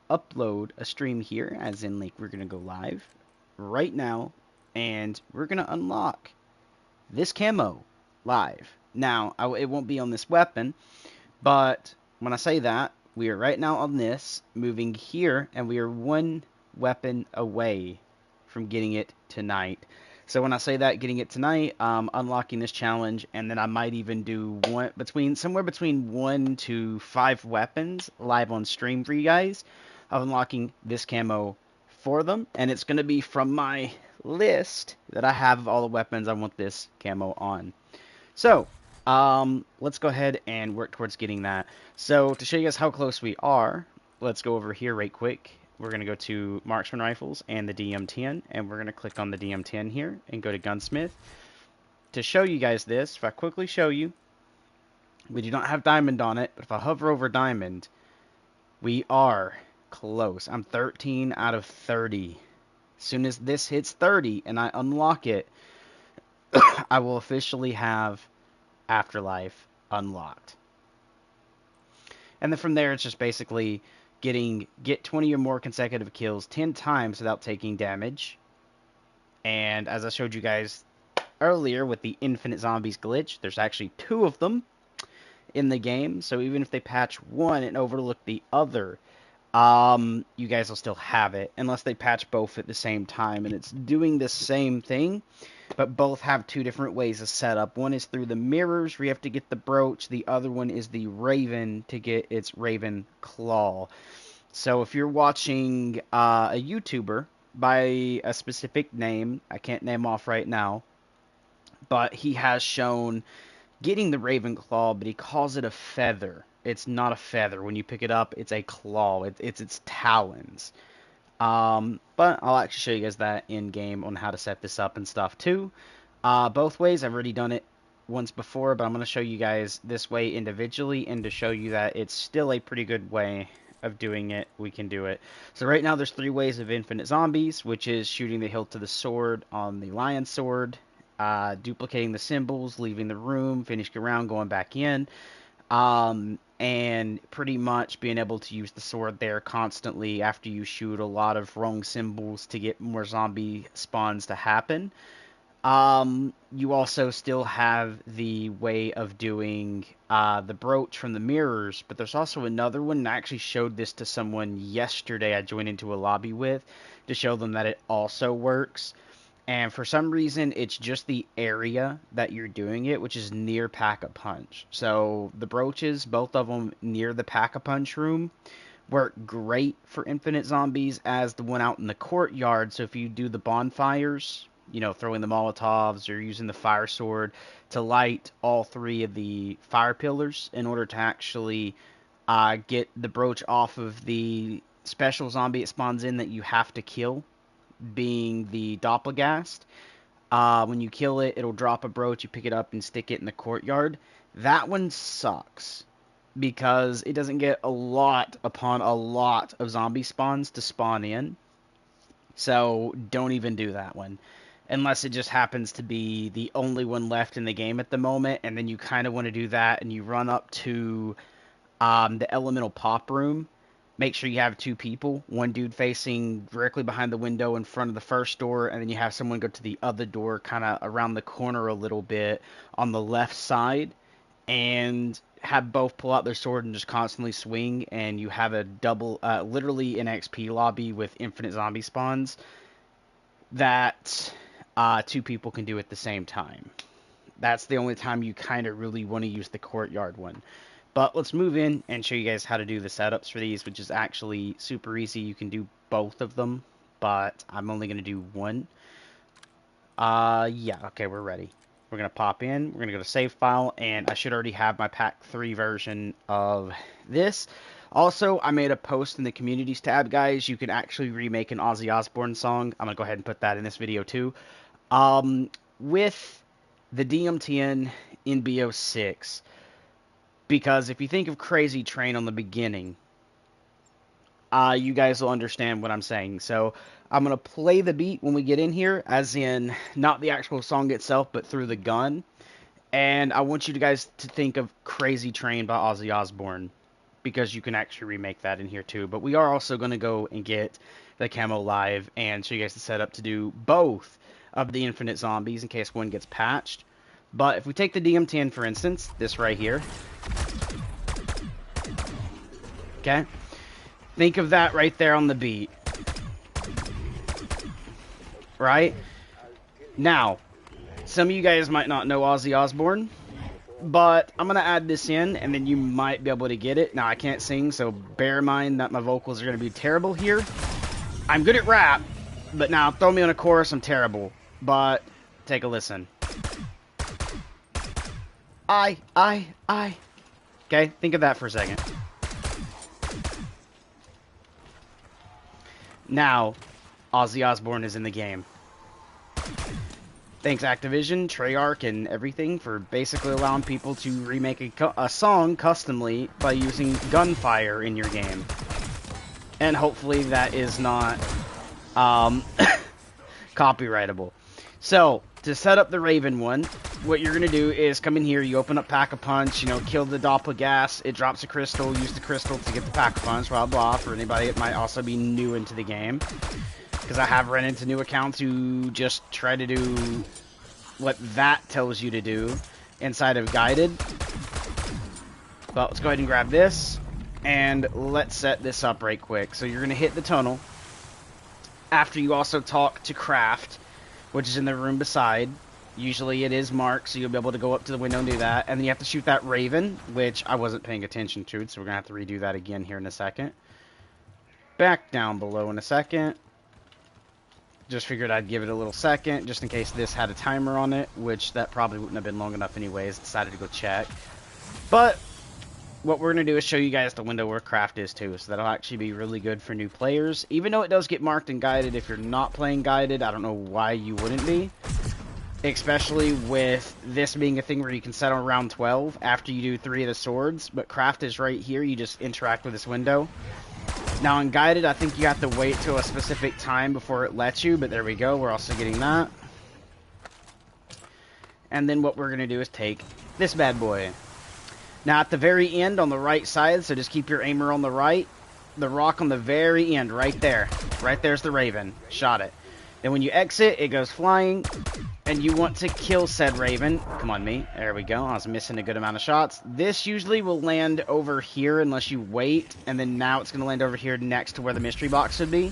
upload a stream here, as in like we're gonna go live right now, and we're gonna unlock this camo live. Now, it won't be on this weapon, but when I say that, we are right now on this, moving here, and we are one weapon away from getting it tonight. So when I say that, getting it tonight, unlocking this challenge, and then I might even do somewhere between 1 to 5 weapons live on stream for you guys, of unlocking this camo for them, and it's going to be from my list that I have of all the weapons I want this camo on. So, let's go ahead and work towards getting that. So, to show you guys how close we are, let's go over here right quick. We're going to go to Marksman Rifles and the DM10, and we're going to click on the DM10 here and go to Gunsmith. To show you guys this, if I quickly show you, we do not have Diamond on it, but if I hover over Diamond, we are close. I'm 13 out of 30. As soon as this hits 30 and I unlock it, I will officially have Afterlife unlocked. And then from there, it's just basically get 20 or more consecutive kills 10 times without taking damage. And as I showed you guys earlier with the infinite zombies glitch, there's actually 2 of them in the game. So even if they patch one and overlook the other, you guys will still have it unless they patch both at the same time. And it's doing the same thing, but both have 2 different ways of setup. One is through the mirrors where you have to get the brooch. The other one is the raven to get its raven claw. So if you're watching a YouTuber by a specific name, I can't name off right now, but he has shown getting the raven claw, but he calls it a feather. It's not a feather. When you pick it up, it's a claw. It's its talons. But I'll actually show you guys that in game on how to set this up and stuff too. Both ways, I've already done it once before, but I'm going to show you guys this way individually, and to show you that it's still a pretty good way of doing it, we can do it. So right now there's 3 ways of infinite zombies, which is shooting the hilt to the sword on the lion sword, duplicating the symbols, leaving the room, finishing around, going back in, and pretty much being able to use the sword there constantly after you shoot a lot of wrong symbols to get more zombie spawns to happen. You also still have the way of doing the brooch from the mirrors, but there's also another one, and I actually showed this to someone yesterday I joined into a lobby with to show them that it also works. And for some reason, it's just the area that you're doing it, which is near Pack-a-Punch. So the brooches, both of them near the Pack-a-Punch room, work great for infinite zombies as the one out in the courtyard. So if you do the bonfires, you know, throwing the Molotovs or using the fire sword to light all 3 of the fire pillars in order to actually get the brooch off of the special zombie it spawns in that you have to kill, being the Doppelgast. When you kill it, it'll drop a brooch, you pick it up and stick it in the courtyard. That one sucks because it doesn't get a lot upon a lot of zombie spawns to spawn in. So don't even do that one. Unless it just happens to be the only one left in the game at the moment, and then you kind of want to do that, and you run up to the elemental pop room. Make sure you have 2 people, one dude facing directly behind the window in front of the first door, and then you have someone go to the other door kind of around the corner a little bit on the left side, and have both pull out their sword and just constantly swing, and you have a double, literally an XP lobby with infinite zombie spawns that 2 people can do at the same time. That's the only time you kind of really want to use the courtyard one. But let's move in and show you guys how to do the setups for these, which is actually super easy. You can do both of them, but I'm only going to do one. Yeah, okay, we're ready. We're going to pop in, we're going to go to save file, and I should already have my pack 3 version of this. Also, I made a post in the communities tab, guys. You can actually remake an Ozzy Osbourne song. I'm going to go ahead and put that in this video too. With the DM10 in BO6, because if you think of Crazy Train on the beginning, you guys will understand what I'm saying. So I'm going to play the beat when we get in here, as in not the actual song itself, but through the gun. And I want you guys to think of Crazy Train by Ozzy Osbourne. because you can actually remake that in here too. But we are also going to go and get the camo live and show you guys the setup to do both of the infinite zombies in case one gets patched. But if we take the DM10, for instance, this right here, okay, think of that right there on the beat, right? Now, some of you guys might not know Ozzy Osbourne, but I'm going to add this in, and then you might be able to get it. Now, I can't sing, so bear in mind that my vocals are going to be terrible here. I'm good at rap, but now throw me on a chorus, I'm terrible. But take a listen. I. Okay, think of that for a second. Now, Ozzy Osbourne is in the game. Thanks Activision, Treyarch, and everything for basically allowing people to remake a song customly by using gunfire in your game. And hopefully that is not copyrightable. So, to set up the Raven one, what you're going to do is come in here, you open up Pack-a-Punch, you know, kill the Doppelgas, it drops a crystal, use the crystal to get the Pack-a-Punch, blah blah, for anybody that might also be new into the game. Because I have run into new accounts who just try to do what that tells you to do inside of Guided. But let's go ahead and grab this, and let's set this up right quick. So you're going to hit the tunnel, after you also talk to Craft, which is in the room beside. Usually it is marked, so you'll be able to go up to the window and do that. And then you have to shoot that Raven, which I wasn't paying attention to, so we're going to have to redo that again here in a second. Back down below in a second. Just figured I'd give it a little second, just in case this had a timer on it, which that probably wouldn't have been long enough anyways. Decided to go check. But what we're going to do is show you guys the window where Craft is too, so that'll actually be really good for new players. Even though it does get marked and guided, if you're not playing Guided, I don't know why you wouldn't be. Especially with this being a thing where you can set on round 12 after you do 3 of the swords. But Craft is right here, you just interact with this window. Now in Guided, I think you have to wait till a specific time before it lets you, but there we go, we're also getting that. And then what we're going to do is take this bad boy. Now at the very end on the right side, so just keep your aimer on the right, the rock on the very end, right there. Right there's the Raven. Shot it. Then when you exit, it goes flying, and you want to kill said Raven. Come on, me. There we go. I was missing a good amount of shots. This usually will land over here unless you wait, and then now it's going to land over here next to where the mystery box should be.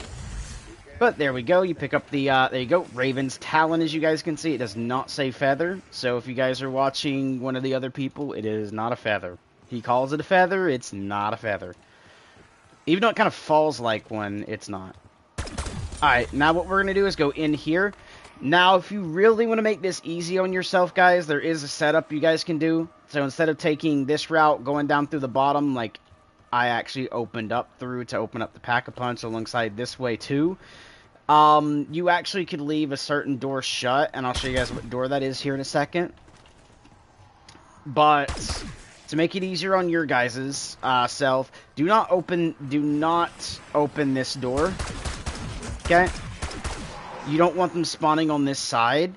But there we go. You pick up the, there you go, Raven's Talon, as you guys can see. It does not say feather, so if you guys are watching one of the other people, it is not a feather. He calls it a feather, it's not a feather. Even though it kind of falls like one, it's not. Alright, now what we're going to do is go in here. Now, if you really want to make this easy on yourself, guys, there is a setup you guys can do. So instead of taking this route, going down through the bottom, like I actually opened up through to open up the Pack-a-Punch alongside this way too. You actually could leave a certain door shut, and I'll show you guys what door that is here in a second. But to make it easier on your guys' self, do not open this door. Okay? You don't want them spawning on this side.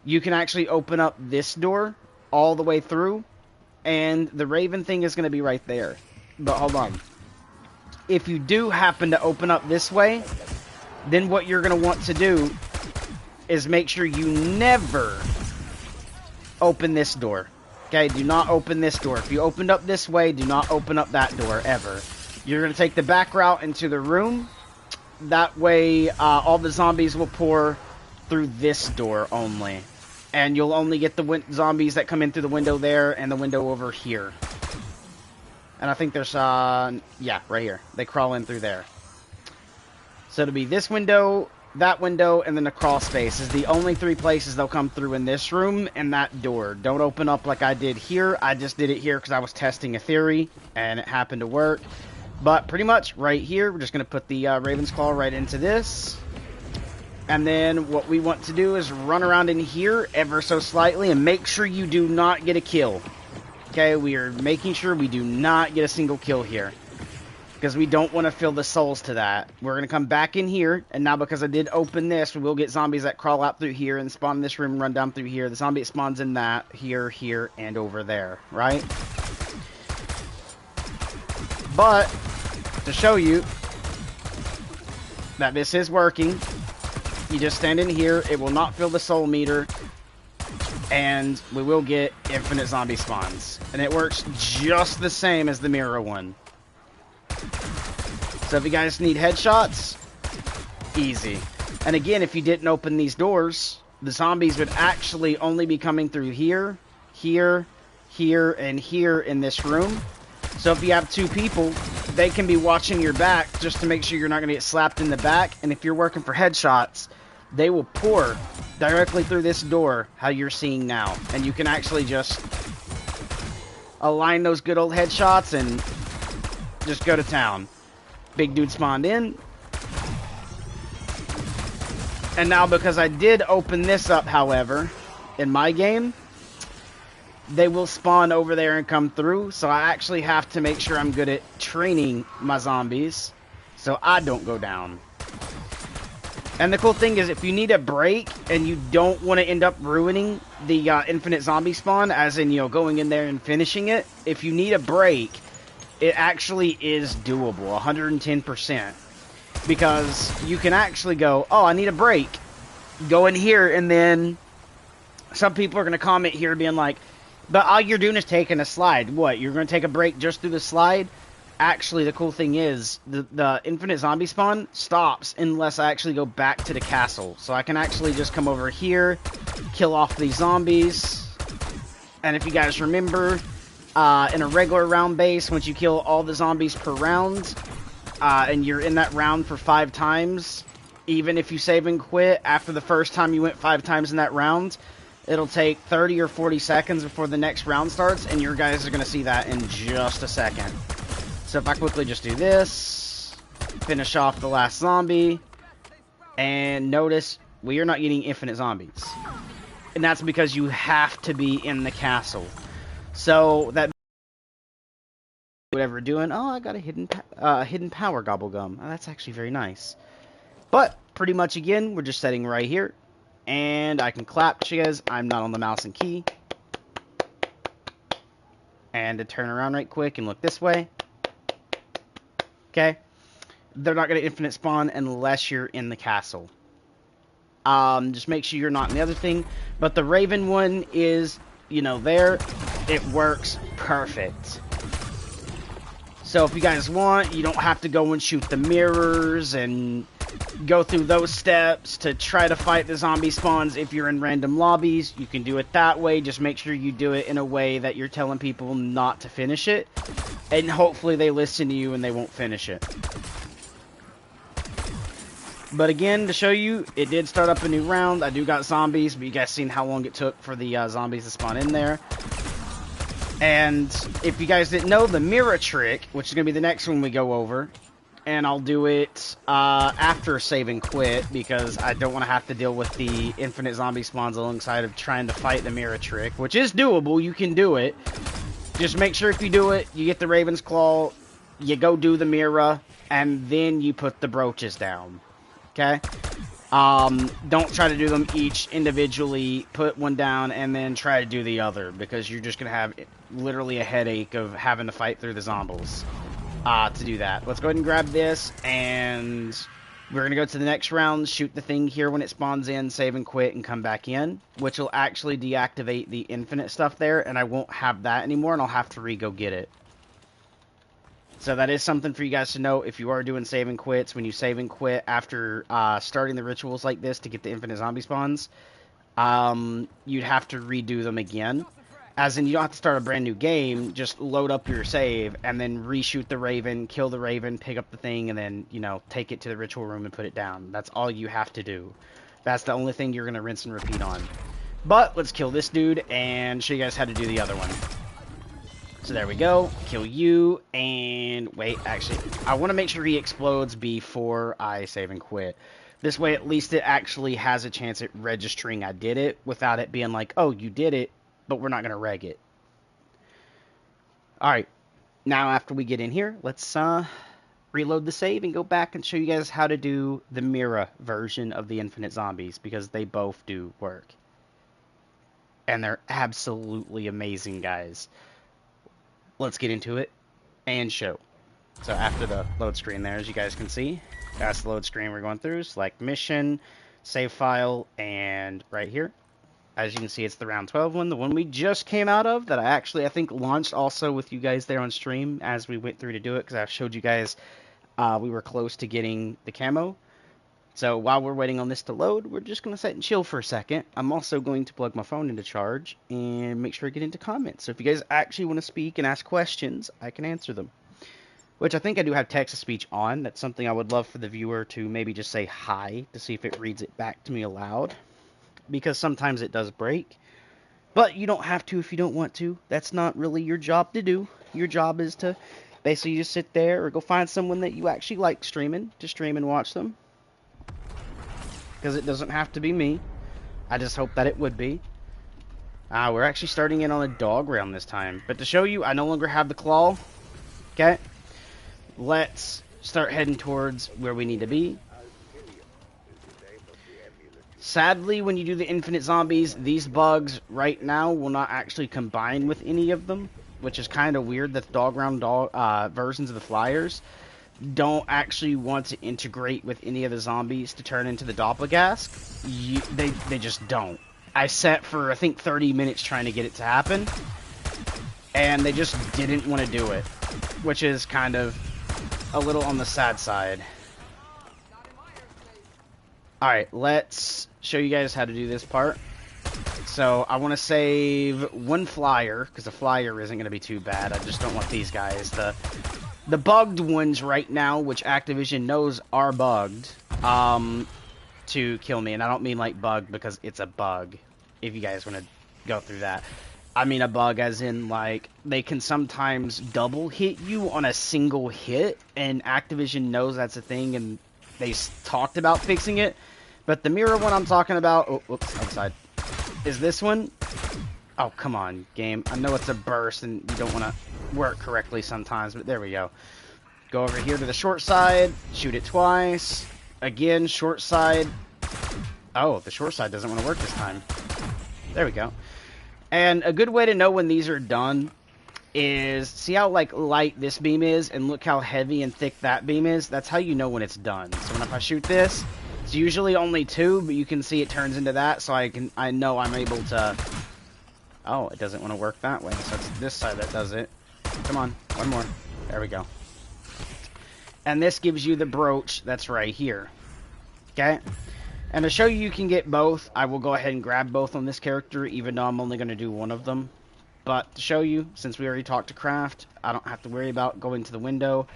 You can actually open up this door all the way through, and the Raven thing is going to be right there. But hold on. If you do happen to open up this way, then what you're going to want to do is make sure you never open this door. Okay, do not open this door. If you opened up this way, do not open up that door, ever. You're going to take the back route into the room. That way, all the zombies will pour through this door only. And you'll only get the zombies that come in through the window there and the window over here. And I think there's, yeah, right here. They crawl in through there. So it'll be this window, that window, and then the crawl space is the only 3 places they'll come through in this room and that door. Don't open up like I did here. I just did it here because I was testing a theory, and it happened to work. But pretty much right here, we're just going to put the Raven's Claw right into this. And then what we want to do is run around in here ever so slightly and make sure you do not get a kill. Okay, we are making sure we do not get a single kill here, because we don't want to fill the souls to that. We're going to come back in here, and now because I did open this, we will get zombies that crawl out through here and spawn in this room and run down through here. The zombie spawns in that, here, and over there, right? But to show you that this is working, you just stand in here. It will not fill the soul meter, and we will get infinite zombie spawns. And it works just the same as the mirror one. So if you guys need headshots, easy. And again, if you didn't open these doors, the zombies would actually only be coming through here, here, here, and here in this room. So if you have two people, they can be watching your back just to make sure you're not going to get slapped in the back. And if you're working for headshots, they will pour directly through this door, how you're seeing now. And you can actually just align those good old headshots and just go to town. Big dude spawned in. And now, because I did open this up, however, in my game, they will spawn over there and come through. So I actually have to make sure I'm good at training my zombies so I don't go down. And the cool thing is, if you need a break and you don't want to end up ruining the infinite zombie spawn, as in, you know, going in there and finishing it, if you need a break, it actually is doable, 110%. Because you can actually go, oh, I need a break. Go in here, and then some people are going to comment here being like, but all you're doing is taking a slide. What, you're going to take a break just through the slide? Actually, the cool thing is, the infinite zombie spawn stops unless I actually go back to the castle. So I can actually just come over here, kill off these zombies. And if you guys remember, in a regular round base, once you kill all the zombies per round, and you're in that round for 5 times, even if you save and quit, after the first time you went 5 times in that round, it'll take 30 or 40 seconds before the next round starts, and your guys are going to see that in just a second. So if I quickly just do this, finish off the last zombie, and notice we are not getting infinite zombies. And that's because you have to be in the castle. So that whatever doing, oh, I got a hidden power gobblegum. Oh, that's actually very nice. But pretty much again, we're just setting right here, and I can clap because I'm not on the mouse and key. And to turn around right quick and look this way. Okay, they're not going to infinite spawn unless you're in the castle. Just make sure you're not in the other thing. But the Raven one is, you know, there. It works perfect. So if you guys want, you don't have to go and shoot the mirrors and go through those steps to try to fight the zombie spawns. If you're in random lobbies, you can do it that way. Just make sure you do it in a way that you're telling people not to finish it. And hopefully they listen to you and they won't finish it. But again, to show you, it did start up a new round. I do got zombies, but you guys seen how long it took for the zombies to spawn in there. And if you guys didn't know, the mirror trick, which is going to be the next one we go over, and I'll do it after save and quit, because I don't want to have to deal with the infinite zombie spawns alongside of trying to fight the mirror trick, which is doable. You can do it. Just make sure if you do it, you get the Raven's Claw, you go do the mirror, and then you put the brooches down. Okay? Don't try to do them each individually, put one down, and then try to do the other, because you're just going to have literally a headache of having to fight through the zombies to do that. Let's go ahead and grab this, and we're going to go to the next round, shoot the thing here when it spawns in, save and quit, and come back in, which will actually deactivate the infinite stuff there, and I won't have that anymore, and I'll have to re-go get it. So that is something for you guys to know if you are doing save and quits. When you save and quit after starting the rituals like this to get the infinite zombie spawns, you'd have to redo them again. As in, you don't have to start a brand new game, just load up your save, and then reshoot the Raven, kill the Raven, pick up the thing, and then, you know, take it to the ritual room and put it down. That's all you have to do. That's the only thing you're going to rinse and repeat on. But, let's kill this dude, and show you guys how to do the other one. So there we go, kill you, and wait, actually, I want to make sure he explodes before I save and quit. This way, at least it actually has a chance at registering I did it, without it being like, oh, you did it, but we're not going to reg it. Alright, now after we get in here, let's reload the save and go back and show you guys how to do the Mira version of the Infinite Zombies, because they both do work. And they're absolutely amazing, guys. Let's get into it and show. So after the load screen there, as you guys can see, that's the load screen we're going through. Select mission, save file, and right here, as you can see, it's the round 12 one, the one we just came out of, that I think launched also with you guys there on stream as we went through to do it, because I showed you guys we were close to getting the camo. So while we're waiting on this to load, we're just going to sit and chill for a second. I'm also going to plug my phone into charge and make sure I get into comments. So if you guys actually want to speak and ask questions, I can answer them. Which I think I do have text-to-speech on. That's something I would love for the viewer to maybe just say hi to see if it reads it back to me aloud. Because sometimes it does break. But you don't have to if you don't want to. That's not really your job to do. Your job is to basically just sit there or go find someone that you actually like streaming to stream and watch them. Because it doesn't have to be me. I just hope that it would be. We're actually starting in on a dog round this time. But to show you, I no longer have the claw. Okay? Let's start heading towards where we need to be. Sadly, when you do the infinite zombies, these bugs right now will not actually combine with any of them, which is kind of weird that the dog round versions of the flyers don't actually want to integrate with any of the zombies to turn into the doppelgask. They just don't. I sat for, I think, 30 minutes trying to get it to happen, and they just didn't want to do it, which is kind of a little on the sad side. Alright, let's show you guys how to do this part. So, I want to save one flyer, because the flyer isn't going to be too bad. I just don't want these guys. The bugged ones right now, which Activision knows are bugged, to kill me. And I don't mean like bugged because it's a bug, if you guys want to go through that. I mean a bug as in, like, they can sometimes double hit you on a single hit, and Activision knows that's a thing, and they talked about fixing it. But the mirror one I'm talking about, oh, whoops, outside, is this one. Oh, come on, game. I know it's a burst, and you don't want to work correctly sometimes, but there we go. Go over here to the short side, shoot it twice. Again, short side. Oh, the short side doesn't want to work this time. There we go. And a good way to know when these are done is, see how like light this beam is, and look how heavy and thick that beam is? That's how you know when it's done. So when if I shoot this, it's usually only 2, but you can see it turns into that, so I know I'm able to... Oh, it doesn't want to work that way, so it's this side that does it. Come on, one more. There we go. And this gives you the brooch that's right here. Okay? And to show you can get both, I will go ahead and grab both on this character, even though I'm only going to do one of them. But to show you, since we already talked to Kraft, I don't have to worry about going to the window.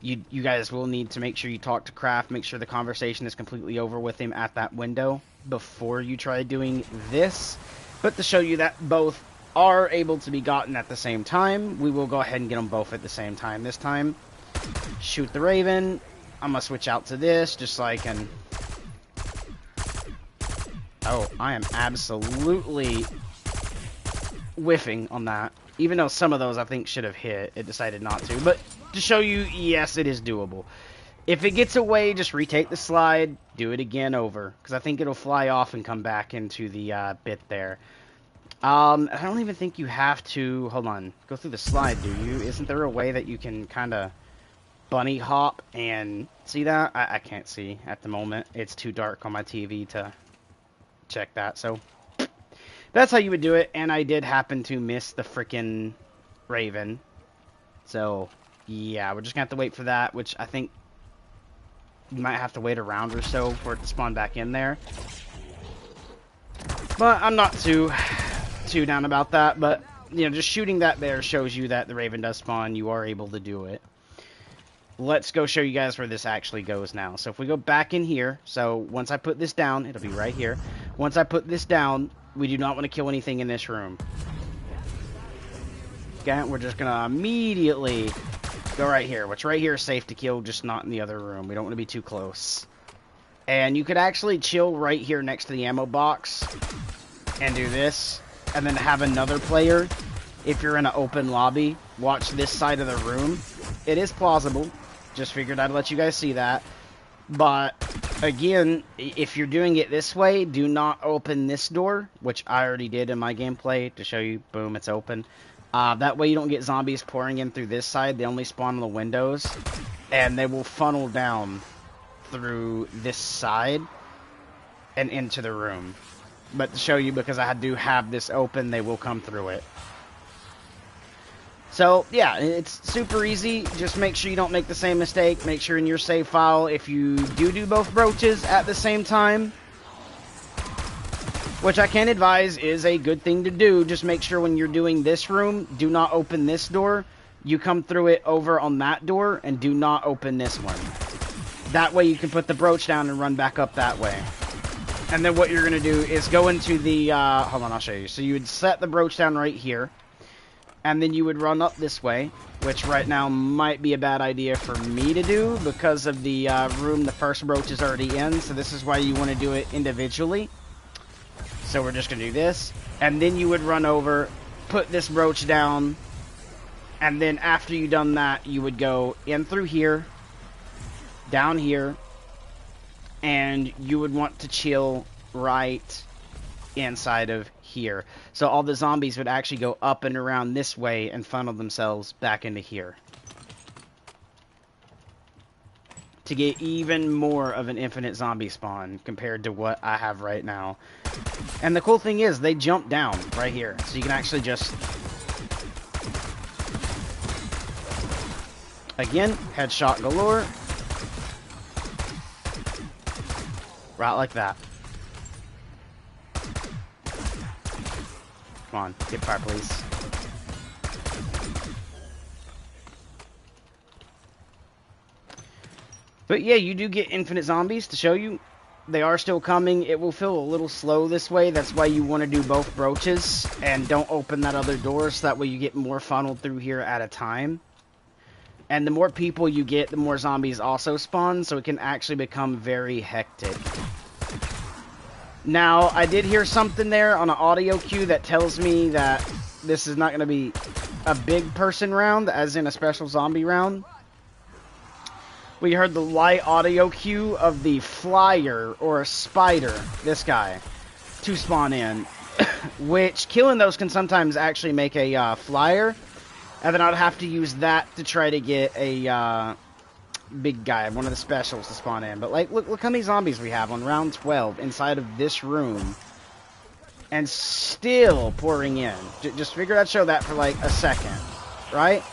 You guys will need to make sure you talk to Kraft, make sure the conversation is completely over with him at that window before you try doing this. But to show you that both are able to be gotten at the same time, we will go ahead and get them both at the same time this time. Shoot the Raven. I'm going to switch out to this just so I can... Oh, I am absolutely whiffing on that. Even though some of those I think should have hit, it decided not to. But to show you, yes, it is doable. If it gets away, just retake the slide, do it again over. Because I think it'll fly off and come back into the bit there. I don't even think you have to... Hold on. Go through the slide, do you? Isn't there a way that you can kind of bunny hop and... See that? I can't see at the moment. It's too dark on my TV to check that. So, that's how you would do it. And I did happen to miss the frickin' Raven. So, yeah. We're just going to have to wait for that, which I think... You might have to wait a round or so for it to spawn back in there. But I'm not too down about that. But, you know, just shooting that there shows you that the Raven does spawn. You are able to do it. Let's go show you guys where this actually goes now. So if we go back in here. So once I put this down, it'll be right here. Once I put this down, we do not want to kill anything in this room. Okay, we're just going to immediately... Go right here. What's right here is safe to kill, just not in the other room. We don't want to be too close. And you could actually chill right here next to the ammo box and do this. And then have another player, if you're in an open lobby, watch this side of the room. It is plausible. Just figured I'd let you guys see that. But, again, if you're doing it this way, do not open this door, which I already did in my gameplay to show you, boom, it's open. That way you don't get zombies pouring in through this side. They only spawn on the windows, and they will funnel down through this side and into the room. But to show you, because I do have this open, they will come through it. So, yeah, it's super easy. Just make sure you don't make the same mistake. Make sure in your save file, if you do both brooches at the same time, which I can advise is a good thing to do, just make sure when you're doing this room, do not open this door. You come through it over on that door, and do not open this one. That way you can put the brooch down and run back up that way. And then what you're going to do is go into the, hold on, I'll show you. So you would set the brooch down right here, and then you would run up this way, which right now might be a bad idea for me to do because of the room the first brooch is already in, so this is why you want to do it individually. So we're just going to do this, and then you would run over, put this brooch down, and then after you've done that, you would go in through here, down here, and you would want to chill right inside of here. So all the zombies would actually go up and around this way and funnel themselves back into here. To get even more of an infinite zombie spawn compared to what I have right now. And the cool thing is, they jump down right here. So you can actually just... Again, headshot galore. Right like that. Come on, get fire, please. But yeah, you do get infinite zombies to show you. They are still coming. It will feel a little slow this way. That's why you want to do both brooches. And don't open that other door, so that way you get more funneled through here at a time. And the more people you get, the more zombies also spawn, so it can actually become very hectic. Now, I did hear something there on an audio cue that tells me that this is not going to be a big person round, as in a special zombie round. We heard the light audio cue of the flyer, or a spider, this guy, to spawn in. Which, killing those can sometimes actually make a flyer. And then I'd have to use that to try to get a big guy, one of the specials to spawn in. But like, look how many zombies we have on round 12 inside of this room. And still pouring in. Just figure I'd show that for like a second. Right?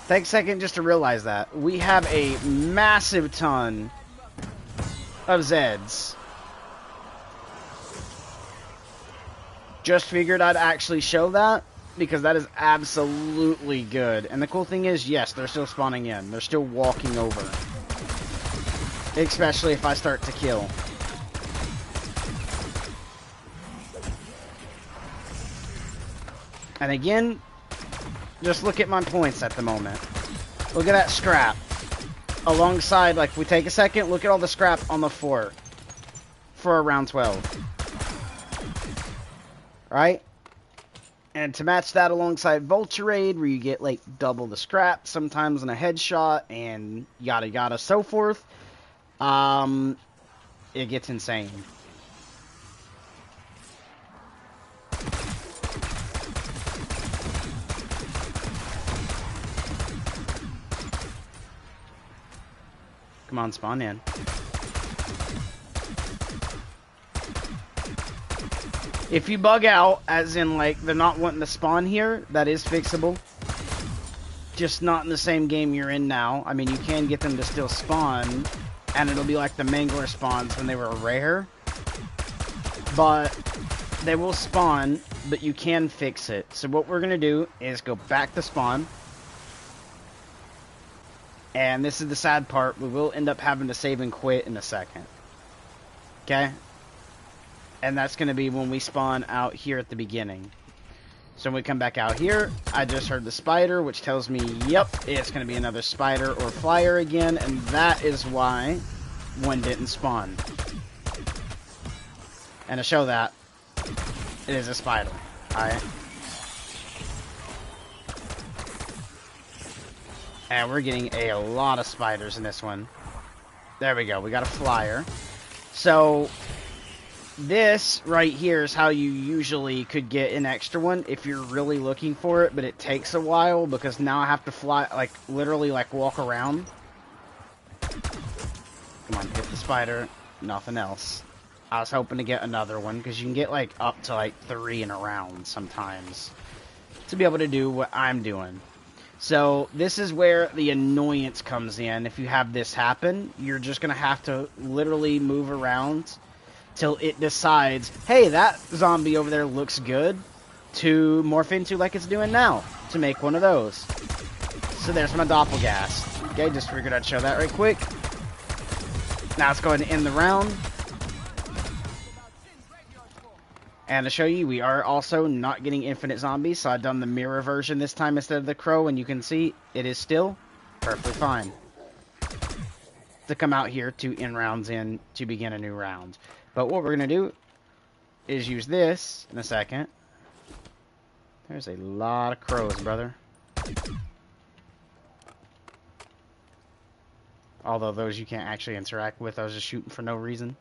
Take a second just to realize that. We have a massive ton of Zeds. Just figured I'd actually show that, because that is absolutely good. And the cool thing is, yes, they're still spawning in. They're still walking over. Especially if I start to kill. And again, just look at my points at the moment. Look at that scrap. Alongside, like, if we take a second, look at all the scrap on the fort for round 12. Right? And to match that alongside Vulture Raid, where you get like double the scrap sometimes in a headshot and yada yada so forth, it gets insane. Come on, spawn in. If you bug out, as in, like, they're not wanting to spawn here, that is fixable. Just not in the same game you're in now. I mean, you can get them to still spawn, and it'll be like the Mangler spawns when they were rare. But they will spawn, but you can fix it. So what we're going to do is go back to spawn. And this is the sad part. We will end up having to save and quit in a second. Okay? And that's going to be when we spawn out here at the beginning. So when we come back out here, I just heard the spider, which tells me, yep, it's going to be another spider or flyer again. And that is why one didn't spawn. And to show that, it is a spider. Alright. And we're getting a lot of spiders in this one. There we go. We got a flyer. So this right here is how you usually could get an extra one if you're really looking for it, but it takes a while because now I have to fly, like, literally, like, walk around. Come on, hit the spider. Nothing else. I was hoping to get another one because you can get, like, up to, like, 3 in a round sometimes to be able to do what I'm doing. So this is where the annoyance comes in. If you have this happen, you're just going to have to literally move around till it decides, hey, that zombie over there looks good, to morph into like it's doing now, to make one of those. So there's my doppelgast. Okay, just figured I'd show that right quick. Now let's go ahead and end the round. And to show you, we are also not getting infinite zombies, so I've done the mirror version this time instead of the crow, and you can see it is still perfectly fine to come out here to end rounds in to begin a new round. But what we're going to do is use this in a second. There's a lot of crows, brother. Although those you can't actually interact with. I was just shooting for no reason.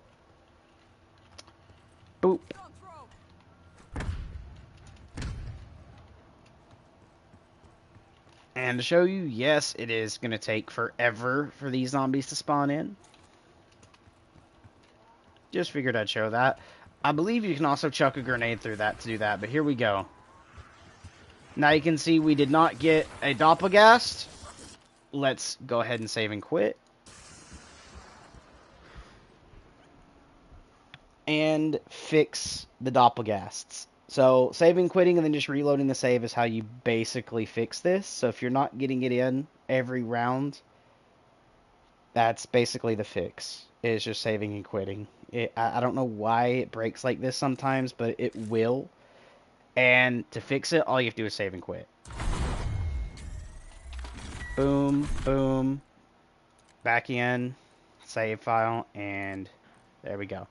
Boop. And to show you, yes, it is going to take forever for these zombies to spawn in. Just figured I'd show that. I believe you can also chuck a grenade through that to do that, but here we go. Now you can see we did not get a doppelgast. Let's go ahead and save and quit. And fix the doppelgasts. So saving, quitting, and then just reloading the save is how you basically fix this. So if you're not getting it in every round, that's basically the fix. It's just saving and quitting. I don't know why it breaks like this sometimes, but it will. And to fix it, all you have to do is save and quit. Boom, boom. Back in, save file, and there we go.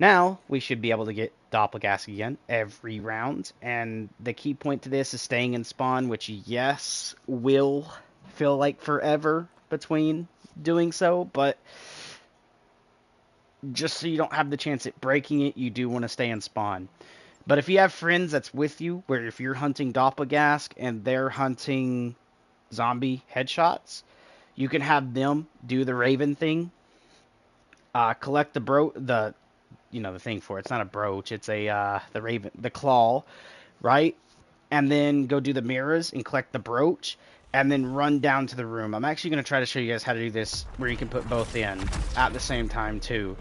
Now, we should be able to get doppelgast again every round, and the key point to this is staying in spawn, which, yes, will feel like forever between doing so, but just so you don't have the chance at breaking it, you do want to stay in spawn. But if you have friends that's with you, where if you're hunting doppelgast and they're hunting zombie headshots, you can have them do the raven thing, collect the thing for it. It's not a brooch. It's the claw, right? And then go do the mirrors and collect the brooch, and then run down to the room. I'm actually going to try to show you guys how to do this where you can put both in at the same time too.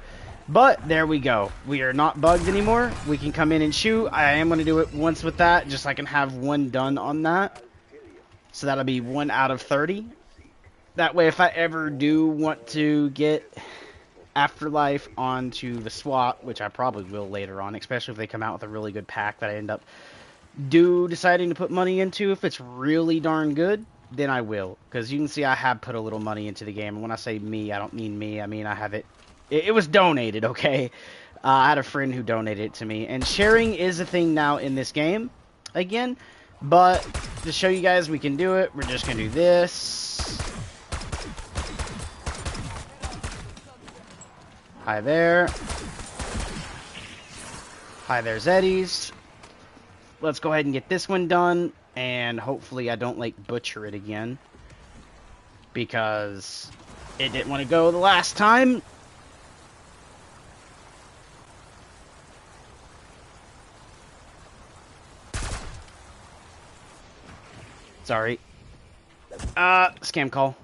But there we go. We are not bugged anymore. We can come in and shoot. I am going to do it once with that, just so I can have one done on that. So that'll be 1 out of 30. That way, if I ever do want to get Afterlife onto the SWAT, which I probably will later on, especially if they come out with a really good pack that I end up deciding to put money into, if it's really darn good, then I will. Because you can see I have put a little money into the game. And when I say me, I don't mean me. I mean I have it. It was donated, okay? I had a friend who donated it to me. And sharing is a thing now in this game, again. But to show you guys we can do it, we're just going to do this. Hi there. Hi there, Zeddies. Let's go ahead and get this one done. And hopefully I don't, like, butcher it again. Because it didn't want to go the last time. Sorry. Scam call.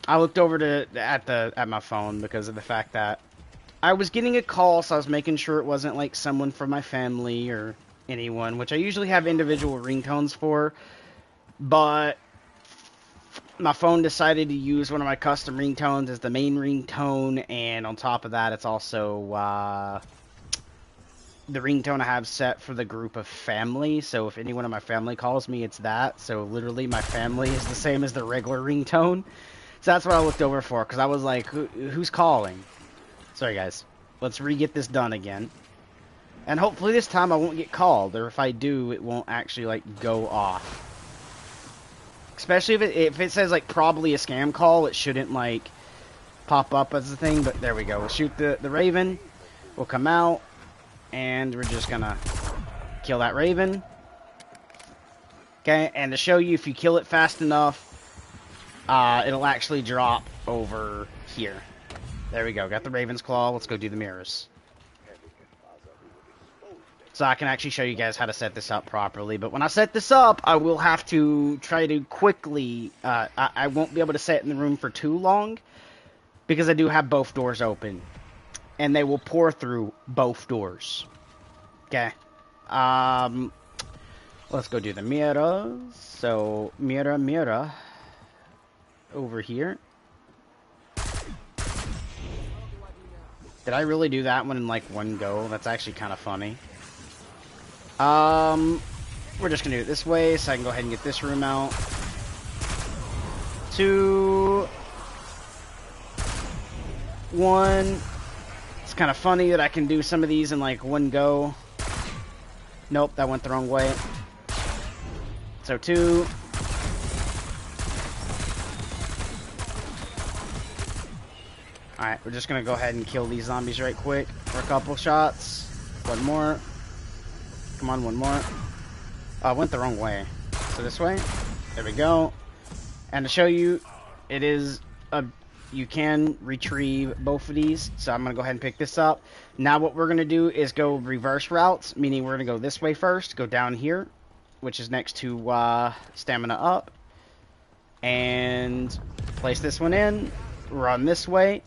I looked over at my phone because of the fact that I was getting a call, so I was making sure it wasn't like someone from my family or anyone, which I usually have individual ringtones for, but my phone decided to use one of my custom ringtones as the main ringtone, and on top of that, it's also the ringtone I have set for the group of family, so if anyone in my family calls me, it's that. So literally my family is the same as the regular ringtone. So that's what I looked over for, because I was like, who's calling? Sorry guys, let's re-get this done again. And hopefully this time I won't get called, or if I do, it won't actually like go off. Especially if it says like probably a scam call, it shouldn't like pop up as a thing, but there we go. We'll shoot the Raven. We'll come out, and we're just gonna kill that Raven. Okay, and to show you, if you kill it fast enough, it'll actually drop over here. There we go. Got the Raven's Claw. Let's go do the mirrors. So I can actually show you guys how to set this up properly. But when I set this up, I will have to try to quickly... I won't be able to set in the room for too long, because I do have both doors open. And they will pour through both doors. Okay. Let's go do the mirrors. So, mirror. Over here. Did I really do that one in, like, one go? That's actually kind of funny. We're just gonna do it this way, so I can go ahead and get this room out. 2, 1. It's kind of funny that I can do some of these in like one go. Nope, that went the wrong way. So 2. Alright, we're just gonna go ahead and kill these zombies right quick for a couple shots. One more. Come on, one more. Oh, I went the wrong way. So this way. There we go. And to show you, it is a... You can retrieve both of these. So I'm going to go ahead and pick this up. Now what we're going to do is go reverse routes. Meaning we're going to go this way first. Go down here. Which is next to stamina up. And place this one in. Run this way.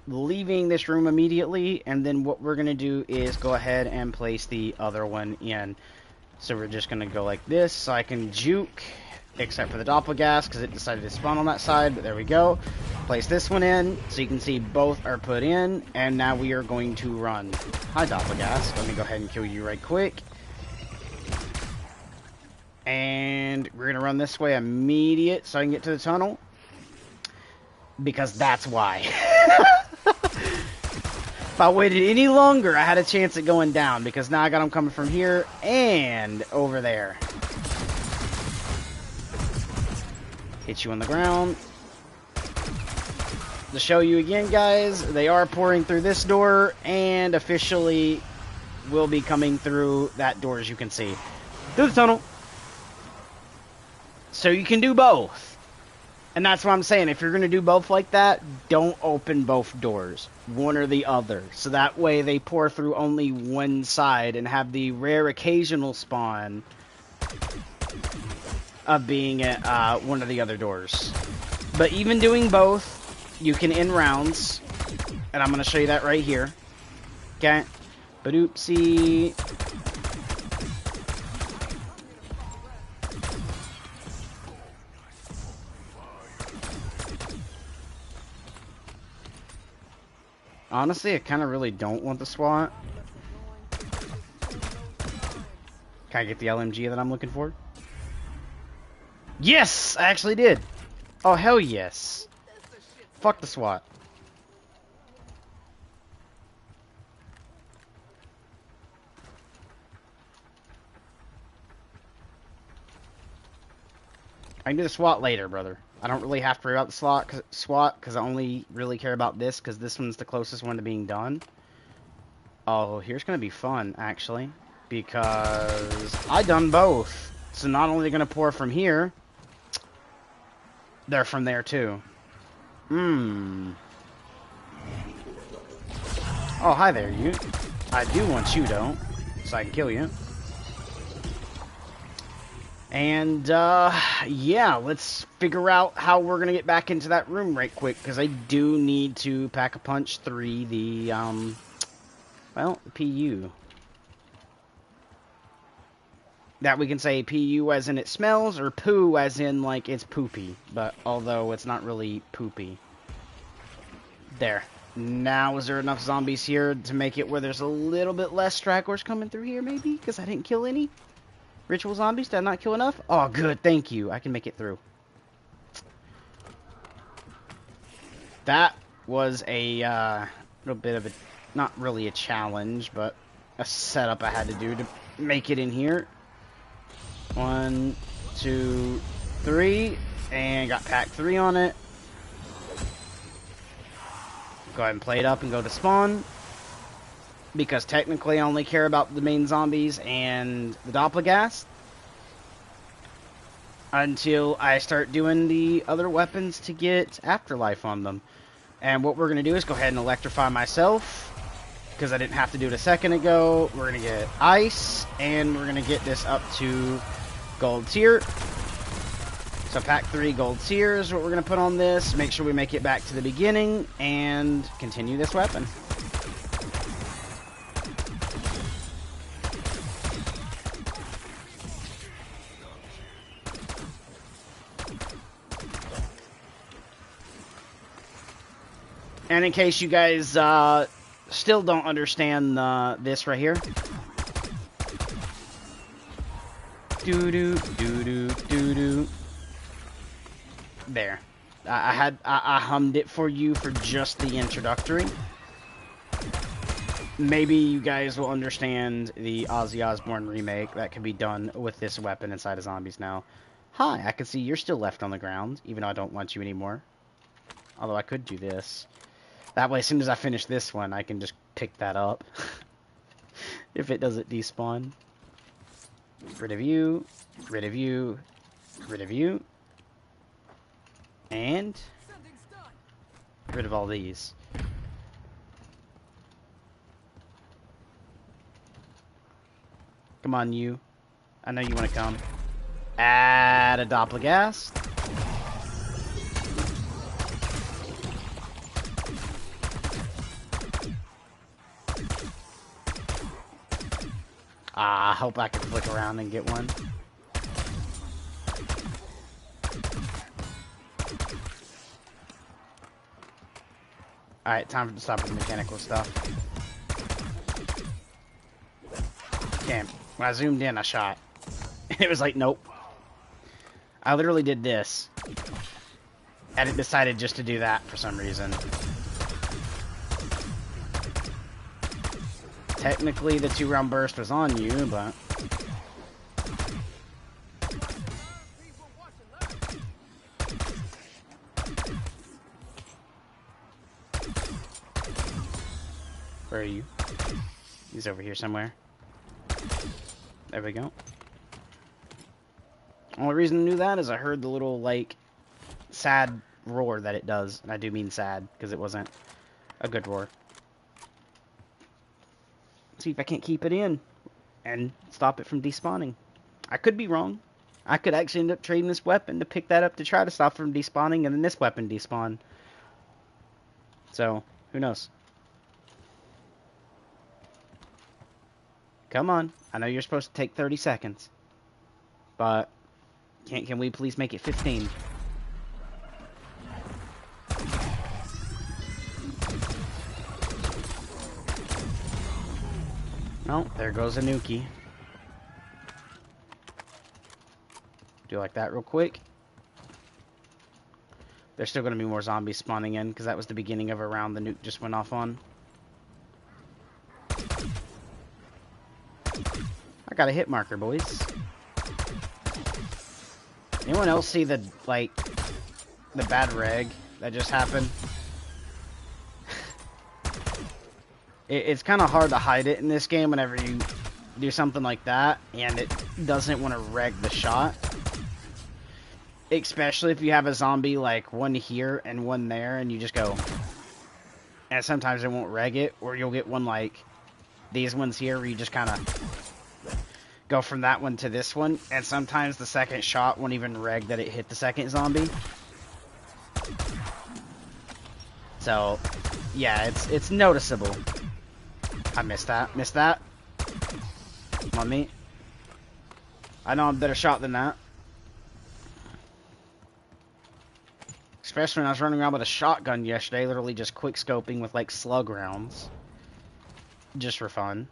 Leaving this room immediately, and then what we're going to do is go ahead and place the other one in. So we're just going to go like this, so I can juke, except for the doppelgas, because it decided to spawn on that side, but there we go. Place this one in, so you can see both are put in, and now we are going to run. Hi, doppelgas. Let me go ahead and kill you right quick. And we're going to run this way immediate, so I can get to the tunnel. Because that's why. If I waited any longer, I had a chance at going down, because now I got them coming from here and over there. Hit you on the ground. To show you again, guys, they are pouring through this door and officially will be coming through that door, as you can see. Through the tunnel. So you can do both. And that's what I'm saying. If you're going to do both like that, don't open both doors. One or the other. So that way they pour through only one side and have the rare occasional spawn of being at one of the other doors. But even doing both, you can end rounds. And I'm going to show you that right here. Okay. But oopsie. Honestly, I kind of really don't want the SWAT. Can I get the LMG that I'm looking for? Yes! I actually did! Oh, hell yes. Fuck the SWAT. I can do the SWAT later, brother. I don't really have to worry about the SWAT because I only really care about this because this one's the closest one to being done. Oh, here's going to be fun, actually, because I done both. So not only going to pour from here, they're from there too. Oh, hi there, you. I do want you, though, so I can kill you. And, yeah, let's figure out how we're going to get back into that room right quick, because I do need to Pack-a-Punch 3 the, well, the PU. That we can say PU as in it smells, or poo as in, like, it's poopy. But, although it's not really poopy. There. Now, is there enough zombies here to make it where there's a little bit less stragglers coming through here, maybe? Because I didn't kill any? Ritual zombies? Did I not kill enough? Oh, good. Thank you. I can make it through. That was a little bit of a, not really a challenge, but a setup I had to do to make it in here. 1, 2, 3, and got pack 3 on it. Go ahead and play it up and go to spawn. Because technically I only care about the main zombies and the doppelgast. Until I start doing the other weapons to get Afterlife on them. And what we're going to do is go ahead and electrify myself. Because I didn't have to do it a second ago. We're going to get ice. And we're going to get this up to gold tier. So pack 3 gold tier is what we're going to put on this. Make sure we make it back to the beginning. And continue this weapon. And in case you guys still don't understand this right here. Doo-doo, doo-doo, doo-doo. There. I hummed it for you for just the introductory. Maybe you guys will understand the Ozzy Osbourne remake that can be done with this weapon inside of zombies now. Hi, I can see you're still left on the ground, even though I don't want you anymore. Although I could do this. That way, as soon as I finish this one, I can just pick that up. If it doesn't despawn. Rid of you. Rid of you. Rid of you. And rid of all these. Come on, you. I know you want to come. Add a doppelgast. I hope I can flick around and get one. Alright, time to stop with the mechanical stuff. Damn. When I zoomed in, I shot. It was like, nope. I literally did this. And it decided just to do that for some reason. Technically, the 2-round burst was on you, but... Where are you? He's over here somewhere. There we go. Only reason I knew that is I heard the little, like, sad roar that it does. And I do mean sad, because it wasn't a good roar. See if I can't keep it in and stop it from despawning. I could be wrong. I could actually end up trading this weapon to pick that up to try to stop from despawning, and then this weapon despawn. So, who knows? Come on. I know you're supposed to take 30 seconds. But, can we please make it 15? Oh, there goes a nukie. Do like that real quick. There's still going to be more zombies spawning in, because that was the beginning of a round the nuke just went off on. I got a hit marker, boys. Anyone else see the, like, the bad reg that just happened? It's kind of hard to hide it in this game whenever you do something like that, and it doesn't want to reg the shot. Especially if you have a zombie, like, one here and one there, and you just go... And sometimes it won't reg it, or you'll get one like these ones here, where you just kind of go from that one to this one, and sometimes the second shot won't even reg that it hit the second zombie. So, yeah, it's noticeable. I missed that. Missed that. Come on, me. I know I'm a better shot than that. Especially when I was running around with a shotgun yesterday, literally just quick scoping with, like, slug rounds. Just for fun.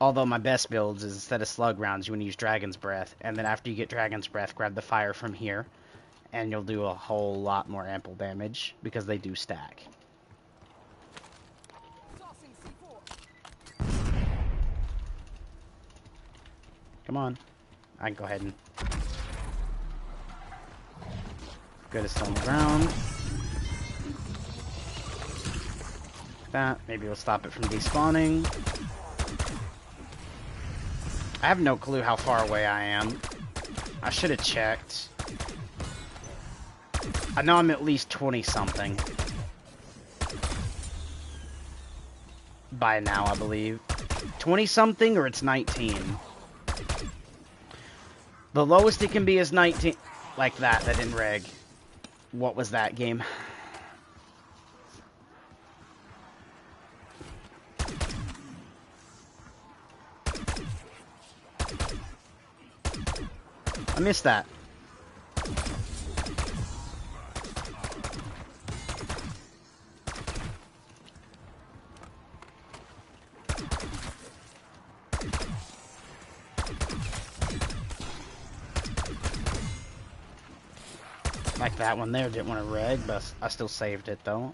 Although my best builds is instead of slug rounds, you want to use Dragon's Breath. And then after you get Dragon's Breath, grab the fire from here. And you'll do a whole lot more ample damage, because they do stack. Come on. I can go ahead and... Good, it's still on the ground. that. Maybe we'll stop it from despawning. I have no clue how far away I am. I should have checked. I know I'm at least 20-something. By now, I believe. 20-something or it's 19. The lowest it can be is 19. Like that didn't reg. What was that game? I missed that. Like that one there, didn't want to reg, but I still saved it though.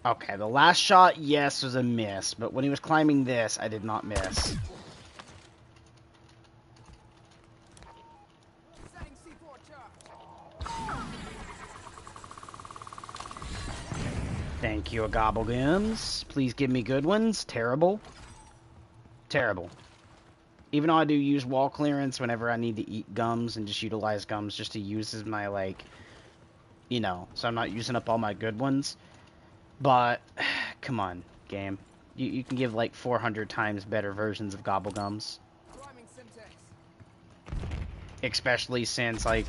Okay, the last shot, yes, was a miss, but when he was climbing this, I did not miss. Thank you, Gobblegums. Please give me good ones. Terrible. Terrible. Even though I do use wall clearance whenever I need to eat gums and just utilize gums just to use as my, like, you know, so I'm not using up all my good ones. But, come on, game. You can give, like, 400 times better versions of Gobblegums. Especially since, like,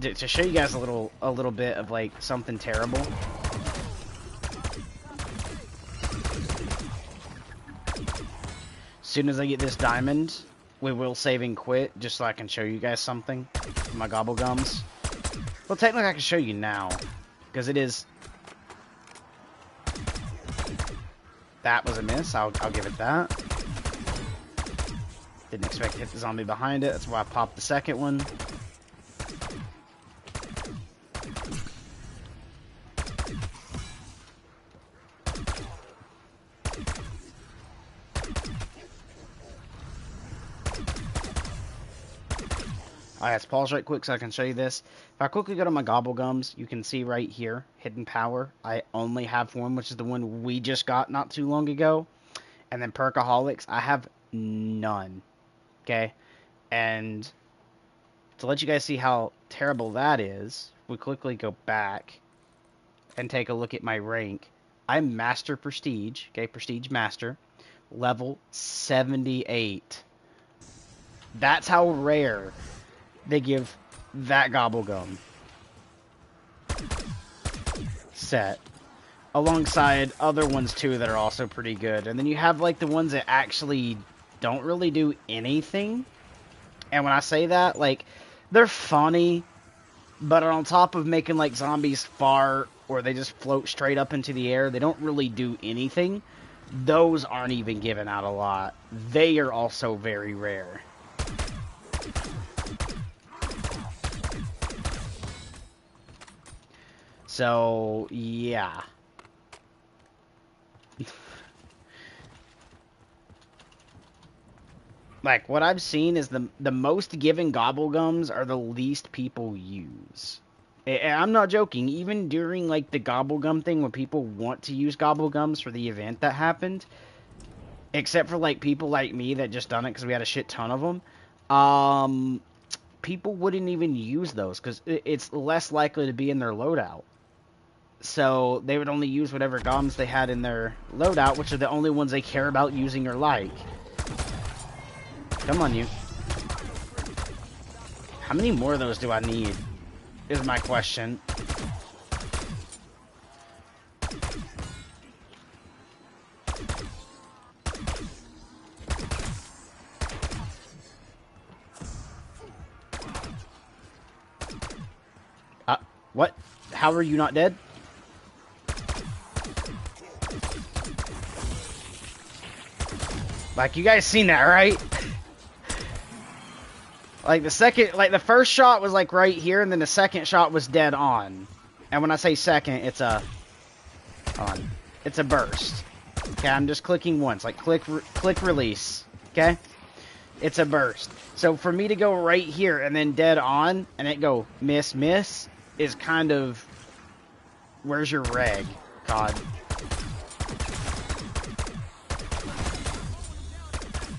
to show you guys a little bit of, like, something terrible. As soon as I get this diamond, we will save and quit, just so I can show you guys something. My Gobblegums. Well, technically I can show you now, because it is... That was a miss, I'll give it that. Didn't expect to hit the zombie behind it, that's why I popped the second one. Alright, let's pause right quick so I can show you this. If I quickly go to my Gobblegums, you can see right here, Hidden Power. I only have one, which is the one we just got not too long ago. And then Perkaholics, I have none. Okay? And to let you guys see how terrible that is, we quickly go back and take a look at my rank. I'm Master Prestige, okay? Prestige Master, level 78. That's how rare they give that Gobblegum set, alongside other ones too that are also pretty good. And then you have like the ones that actually don't really do anything. And when I say that, like, they're funny, but on top of making like zombies fart or they just float straight up into the air, they don't really do anything. Those aren't even given out a lot. They are also very rare. So, yeah. Like, what I've seen is the most given Gobblegums are the least people use. And I'm not joking. Even during, like, the Gobblegum thing, when people want to use Gobblegums for the event that happened, except for, like, people like me that just done it because we had a shit ton of them, people wouldn't even use those because it's less likely to be in their loadout. So they would only use whatever gums they had in their loadout, which are the only ones they care about using or like. Come on, you. How many more of those do I need? Is my question. What? How are you not dead? Like, you guys seen that, right? Like, the first shot was, like, right here, and then the second shot was dead on. And when I say second, it's a... It's a burst. Okay, I'm just clicking once. Like, click release. Okay? It's a burst. So, for me to go right here, and then dead on, and it go miss, miss, is kind of... Where's your reg? God.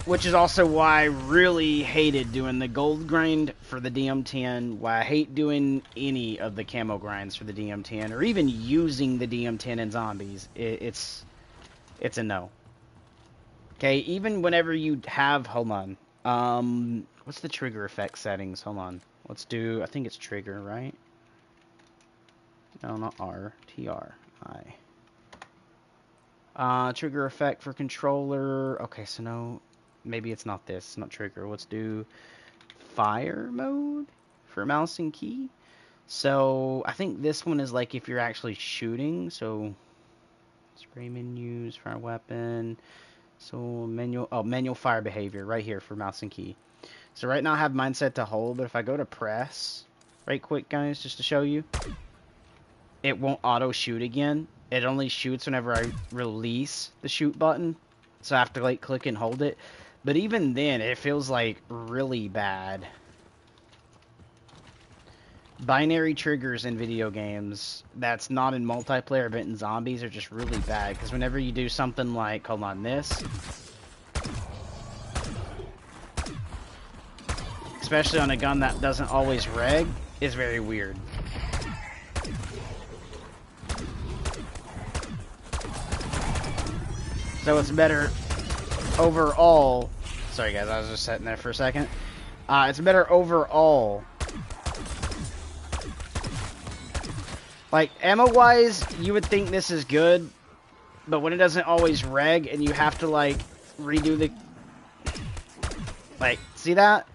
Which is also why I really hated doing the gold grind for the DM10, why I hate doing any of the camo grinds for the DM10, or even using the DM10 in zombies. It's a no. Okay, even whenever you have, hold on, what's the trigger effect settings? Hold on. Let's do, I think it's trigger, right? No, not R, TR, I. Trigger effect for controller, okay, so no, maybe it's not this, not trigger. Let's do fire mode for mouse and key. So I think this one is like if you're actually shooting. So spray menus, fire weapon. So manual fire behavior right here for mouse and key. So right now I have mine set to hold, but if I go to press, right quick guys, just to show you, it won't auto shoot again. It only shoots whenever I release the shoot button. So I have to like click and hold it. But even then, it feels like really bad. Binary triggers in video games that's not in multiplayer but in zombies are just really bad. Because whenever you do something like, hold on, this. Especially on a gun that doesn't always reg, is very weird. So it's better overall. Sorry guys, I was just sitting there for a second. It's better overall. Like, ammo-wise, you would think this is good, but when it doesn't always reg and you have to, like, redo the... Like, see that?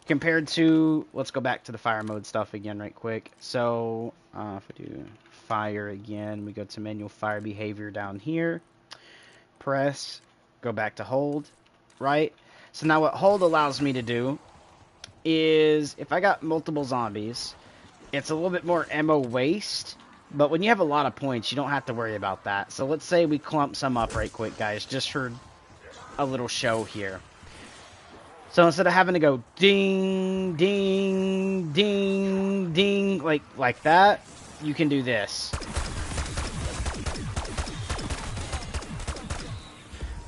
Compared to... Let's go back to the fire mode stuff again right quick. So, if we do fire again, we go to manual fire behavior down here. Press, go back to hold, right? So now what hold allows me to do is, if I got multiple zombies, it's a little bit more ammo waste, but when you have a lot of points, you don't have to worry about that. So let's say we clump some up right quick, guys, just for a little show here. So instead of having to go ding, ding, ding, ding, like that, you can do this.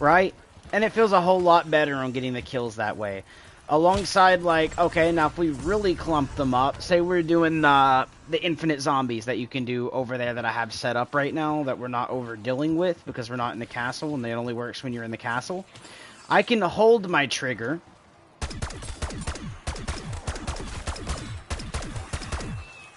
Right? And it feels a whole lot better on getting the kills that way. Alongside, like, okay, now if we really clump them up, say we're doing the infinite zombies that you can do over there that I have set up right now that we're not over dealing with because we're not in the castle and it only works when you're in the castle. I can hold my trigger.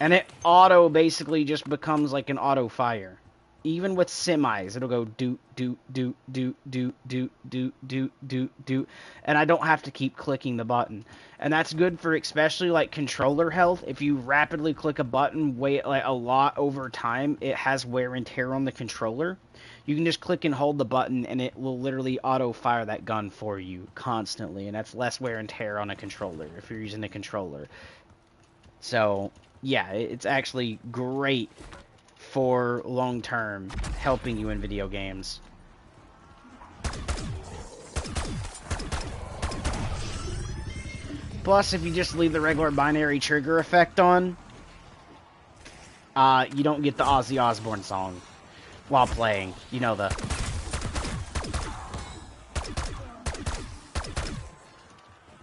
And it auto basically just becomes like an auto fire. Even with semis, it'll go do, do, do, do, do, do, do, do, do, do, and I don't have to keep clicking the button. And that's good for especially like controller health. If you rapidly click a button like a lot over time, it has wear and tear on the controller. You can just click and hold the button and it will literally auto fire that gun for you constantly, and that's less wear and tear on a controller if you're using a controller. So yeah, it's actually great for long-term helping you in video games. Plus, if you just leave the regular binary trigger effect on, you don't get the Ozzy Osbourne song while playing. You know the...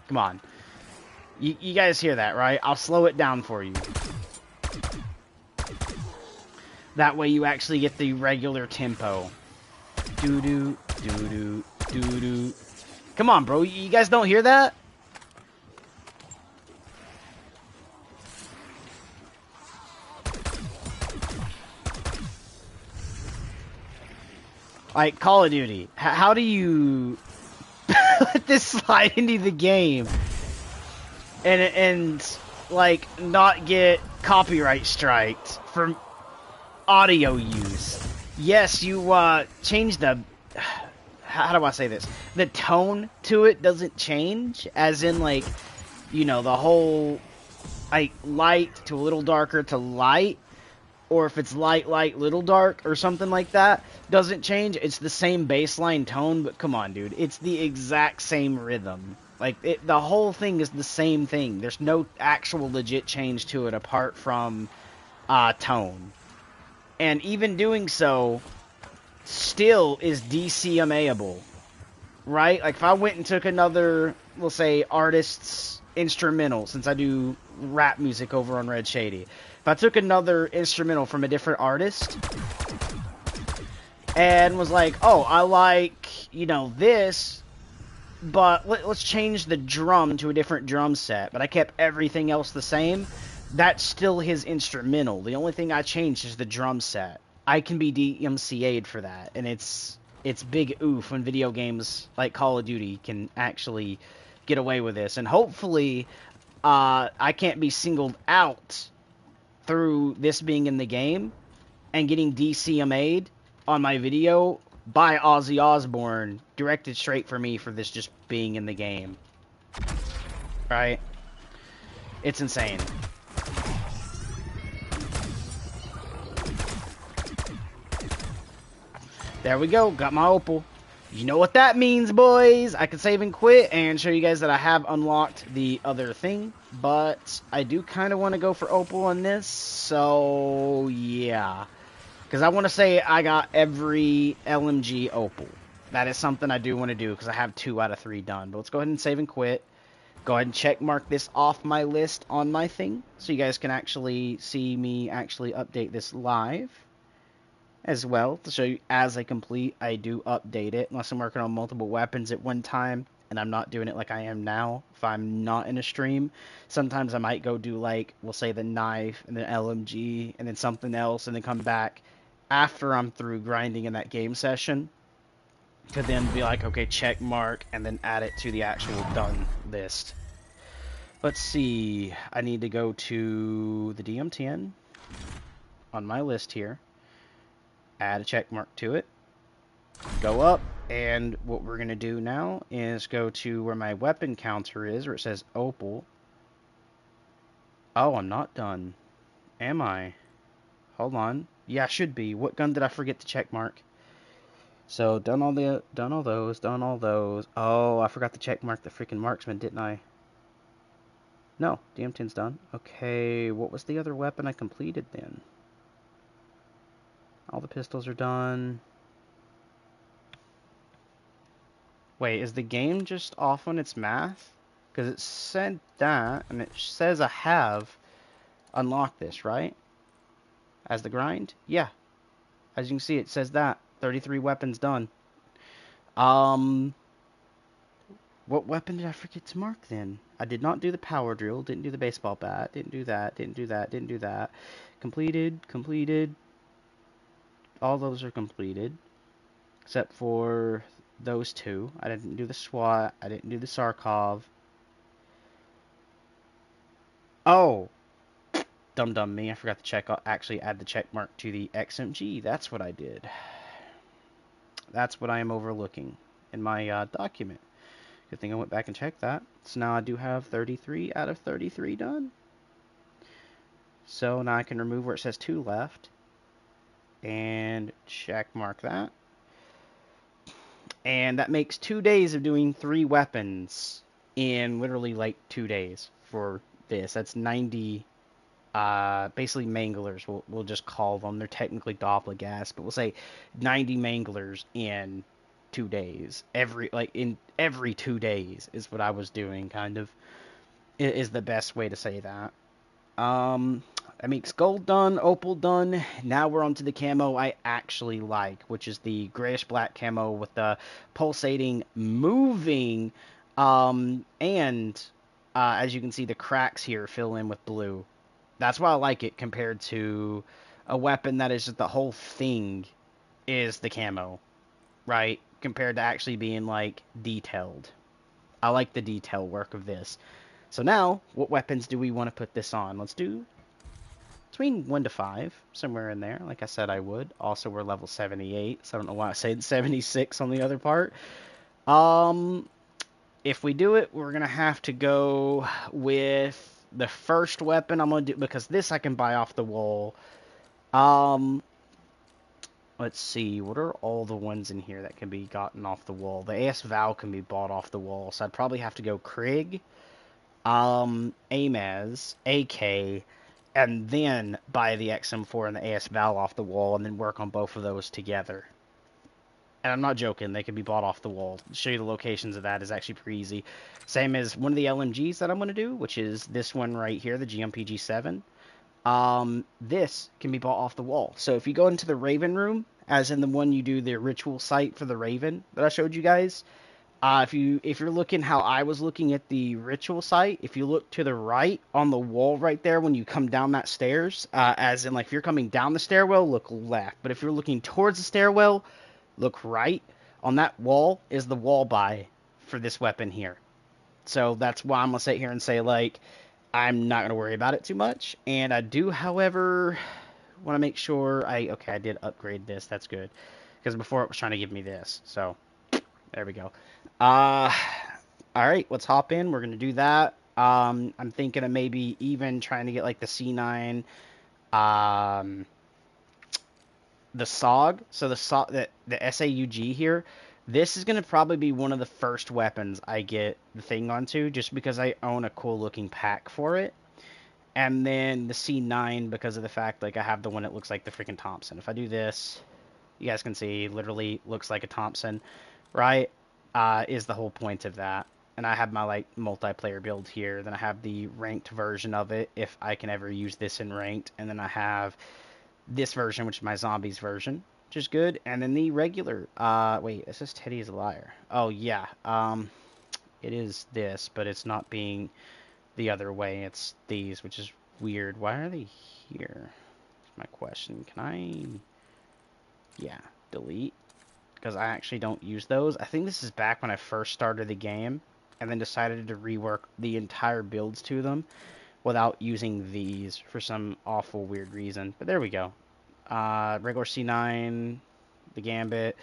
Come on. You guys hear that, right? I'll slow it down for you. That way you actually get the regular tempo. Doo-doo, doo-doo, doo-doo. Come on, bro. You guys don't hear that? Like, Call of Duty. How do you let this slide into the game and like, not get copyright striked from audio use? Yes, you change the... How do I say this? The tone to it doesn't change, as in, like, you know, the whole, like, light to a little darker to light, or if it's light, light, little dark, or something like that, doesn't change. It's the same baseline tone, but come on, dude. It's the exact same rhythm. Like, the whole thing is the same thing. There's no actual legit change to it apart from tone. And even doing so still is DCMA-able, right? Like, if I went and took another, we'll say, artist's instrumental, since I do rap music over on Red Shady. If I took another instrumental from a different artist and was like, oh, I like, you know, this, but let's change the drum to a different drum set, but I kept everything else the same, that's still his instrumental. The only thing I changed is the drum set. I can be DMCA'd for that, and it's big oof when video games like Call of Duty can actually get away with this. And hopefully, I can't be singled out through this being in the game and getting DCMA'd on my video by Ozzy Osbourne, directed straight for me for this just being in the game. Right? It's insane. There we go, got my Opal. You know what that means, boys. I can save and quit and show you guys that I have unlocked the other thing, but I do kind of want to go for Opal on this, so yeah. Because I want to say I got every LMG Opal. That is something I do want to do because I have 2 out of 3 done. But let's go ahead and save and quit. Go ahead and check mark this off my list on my thing, so you guys can actually see me actually update this live as well, to show you as I complete. I do update it unless I'm working on multiple weapons at one time and I'm not doing it like I am now. If I'm not in a stream, sometimes I might go do, like, we'll say the knife and then LMG and then something else, and then come back after I'm through grinding in that game session to then be like, okay, check mark, and then add it to the actual done list. Let's see, I need to go to the DM10 on my list here, add a check mark to it, go up, and what we're going to do now is go to where my weapon counter is, where it says Opal. Oh, I'm not done. Am I? Hold on. Yeah, I should be. What gun did I forget to check mark? So, done all those. Oh, I forgot to check mark the freaking marksman, didn't I? No, DM10's done. Okay, what was the other weapon I completed then? All the pistols are done. Wait, is the game just off on its math? Because it said that, and it says I have unlocked this, right? As the grind? Yeah. As you can see, it says that. 33 weapons done. What weapon did I forget to mark then? I did not do the power drill, didn't do the baseball bat, didn't do that. Completed. All those are completed. Except for those 2. I didn't do the SWAT, I didn't do the Sarkov. Oh! Dum me, I forgot to actually add the check mark to the XMG. That's what I did. That's what I am overlooking in my document. Good thing I went back and checked that. So now I do have 33 out of 33 done. So now I can remove where it says 2 left. And check mark that. And that makes 2 days of doing 3 weapons in literally like 2 days for this. That's 90, basically manglers, we'll just call them. They're technically doppelgas, but we'll say 90 manglers in 2 days. In every 2 days is what I was doing, kind of. It is the best way to say that. I mean, gold done, opal done. Now we're on to the camo I actually like, which is the grayish black camo with the pulsating, moving, and as you can see, the cracks here fill in with blue. That's why I like it compared to a weapon that is just the whole thing is the camo, right? Compared to actually being, like, detailed. I like the detail work of this. So now, what weapons do we want to put this on? Let's do between 1 to 5, somewhere in there, like I said I would. Also, we're level 78, so I don't know why I said 76 on the other part. If we do it, we're going to have to go with the first weapon I'm going to do, because this I can buy off the wall. Let's see, what are all the ones in here that can be gotten off the wall? The AS Val can be bought off the wall, so I'd probably have to go Krieg, Amaz, AK, and then buy the XM4 and the AS Val off the wall, and then work on both of those together. And I'm not joking, they can be bought off the wall. To show you the locations of that is actually pretty easy. Same as one of the LMGs that I'm going to do, which is this one right here, the GMP G7. This can be bought off the wall. So if you go into the Raven room, as in the one you do the ritual site for the Raven that I showed you guys, if you're looking how I was looking at the ritual site, if you look to the right on the wall right there when you come down that stairs, as in like if you're coming down the stairwell, look left. But if you're looking towards the stairwell, look right. On that wall is the wall buy for this weapon here. So that's why I'm gonna sit here and say like I'm not gonna worry about it too much. And I do, however, want to make sure I did upgrade this. That's good because before it was trying to give me this. So there we go. Uh, all right, let's hop in. We're gonna do that. I'm thinking of maybe even trying to get like the C9, um, the SOG. So the SAUG here. This is gonna probably be one of the first weapons I get the thing onto, just because I own a cool looking pack for it. And then the C9 because of the fact like I have the one that looks like the freaking Thompson. If I do this, you guys can see literally looks like a Thompson, right? Is the whole point of that. And I have my like multiplayer build here. Then I have the ranked version of it if I can ever use this in ranked. And then I have this version, which is my zombies version, which is good. And then the regular. Wait, is this Teddy is a liar? Oh yeah. It is this, but it's not being the other way. It's these, which is weird. Why are they here? That's my question. Can I? Yeah, delete. Because I actually don't use those. I think this is back when I first started the game and then decided to rework the entire builds to them without using these for some awful weird reason. But there we go. Regular C9, the Gambit.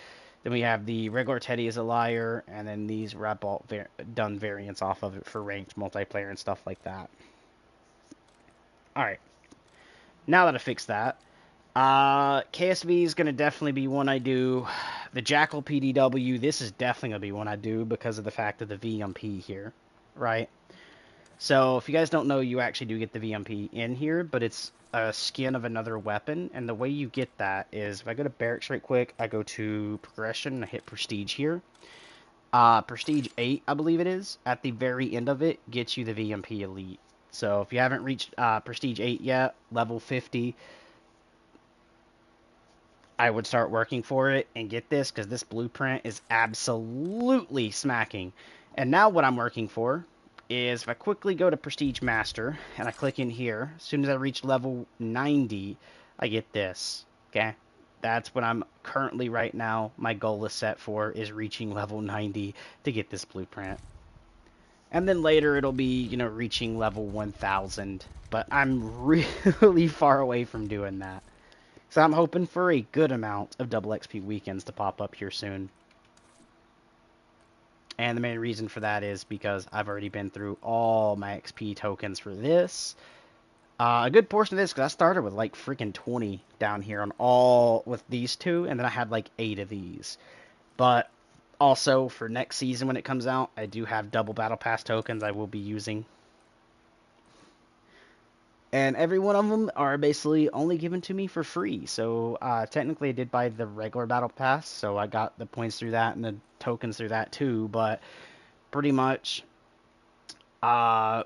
Then we have the regular Teddy is a liar, and then these Rat Ball done variants off of it for ranked multiplayer and stuff like that. Alright. Now that I fixed that, KSV is going to definitely be one I do. The Jackal PDW, this is definitely going to be one I do because of the fact of the VMP here, right? So if you guys don't know, you actually do get the VMP in here, but it's a skin of another weapon, and the way you get that is if I go to Barracks right quick, I go to Progression, and I hit Prestige here. Prestige 8, I believe it is, at the very end of it, gets you the VMP Elite. So if you haven't reached Prestige 8 yet, level 50, I would start working for it and get this because this blueprint is absolutely smacking. And now what I'm working for is if I quickly go to Prestige Master and I click in here, as soon as I reach level 90, I get this. Okay? That's what I'm currently right now. My goal is set for is reaching level 90 to get this blueprint. And then later it'll be, you know, reaching level 1000. But I'm really far away from doing that. So I'm hoping for a good amount of double XP weekends to pop up here soon. And the main reason for that is because I've already been through all my XP tokens for this. A good portion of this, because I started with like freaking 20 down here on all with these two, and then I had like 8 of these. But also for next season when it comes out, I do have double battle pass tokens I will be using. And every one of them are basically only given to me for free. So technically I did buy the regular battle pass, so I got the points through that and the tokens through that too. But pretty much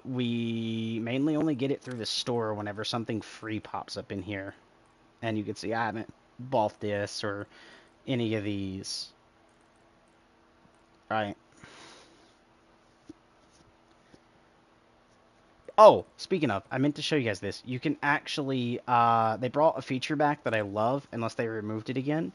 we mainly only get it through the store whenever something free pops up in here. And you can see I haven't bought this or any of these. Right. Oh, speaking of, I meant to show you guys this. You can actually, they brought a feature back that I love, unless they removed it again,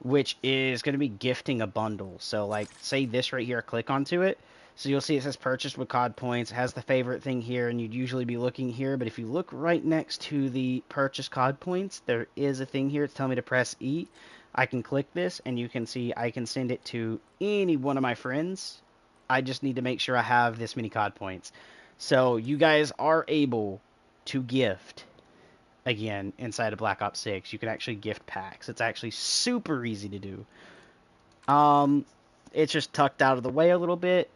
which is going to be gifting a bundle. So, like, say this right here, click onto it. So you'll see it says purchase with COD points. It has the favorite thing here, and you'd usually be looking here. But if you look right next to the purchase COD points, there is a thing here. It's telling me to press E. I can click this, and you can see I can send it to any one of my friends. I just need to make sure I have this many COD points. So you guys are able to gift, again, inside of Black Ops 6. You can actually gift packs. It's actually super easy to do. It's just tucked out of the way a little bit.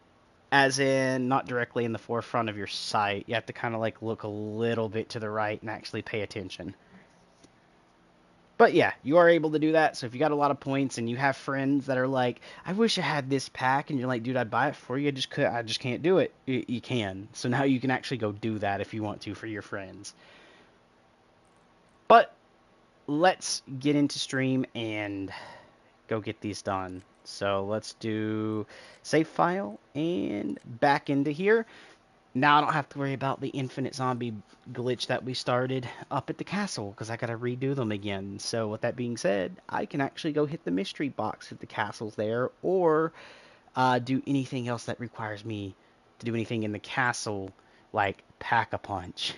as in not directly in the forefront of your sight. You have to kind of like look a little bit to the right and actually pay attention. But yeah, you are able to do that. So if you got a lot of points and you have friends that are like, I wish I had this pack, and you're like, dude, I'd buy it for you. I just can't do it. You can. So now you can actually go do that if you want to for your friends. But let's get into stream and go get these done. So let's do save file and back into here. Now I don't have to worry about the infinite zombie glitch that we started up at the castle, because I gotta redo them again. So with that being said, I can actually go hit the mystery box if the castle's there, or do anything else that requires me to do anything in the castle, like pack-a-punch.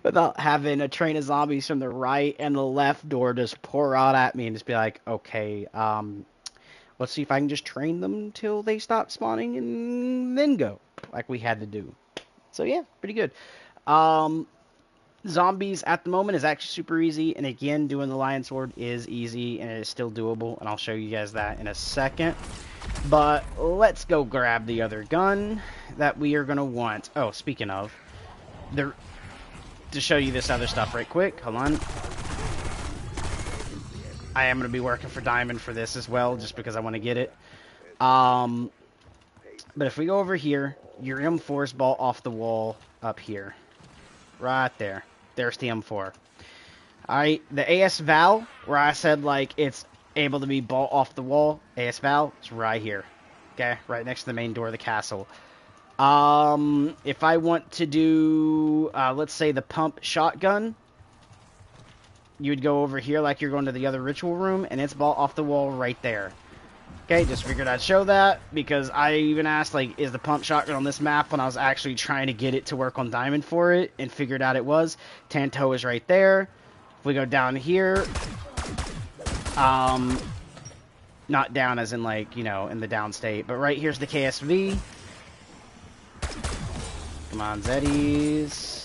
Without having a train of zombies from the right and the left door just pour out at me and just be like, okay, let's see if I can just train them till they stop spawning and then go, like we had to do. So yeah, pretty good. Zombies at the moment is actually super easy, and again, doing the lion sword is easy, and it is still doable, and I'll show you guys that in a second. But let's go grab the other gun that we are going to want. Oh, speaking of, to show you this other stuff right quick, hold on. I am going to be working for Diamond for this as well, just because I want to get it. But if we go over here, your M4's ball off the wall up here. Right there. There's the M4. Alright, the AS Val, where I said, like, it's able to be ball off the wall, AS Val, it's right here. Okay? Right next to the main door of the castle. If I want to do, let's say the pump shotgun, you would go over here like you're going to the other ritual room, and it's ball off the wall right there. Okay, just figured I'd show that, because I even asked, like, is the pump shotgun on this map, when I was actually trying to get it to work on Diamond for it, and figured out it was. Tanto is right there. If we go down here, not down as in, like, you know, in the down state, but right here's the KSV. Come on, Zeddies.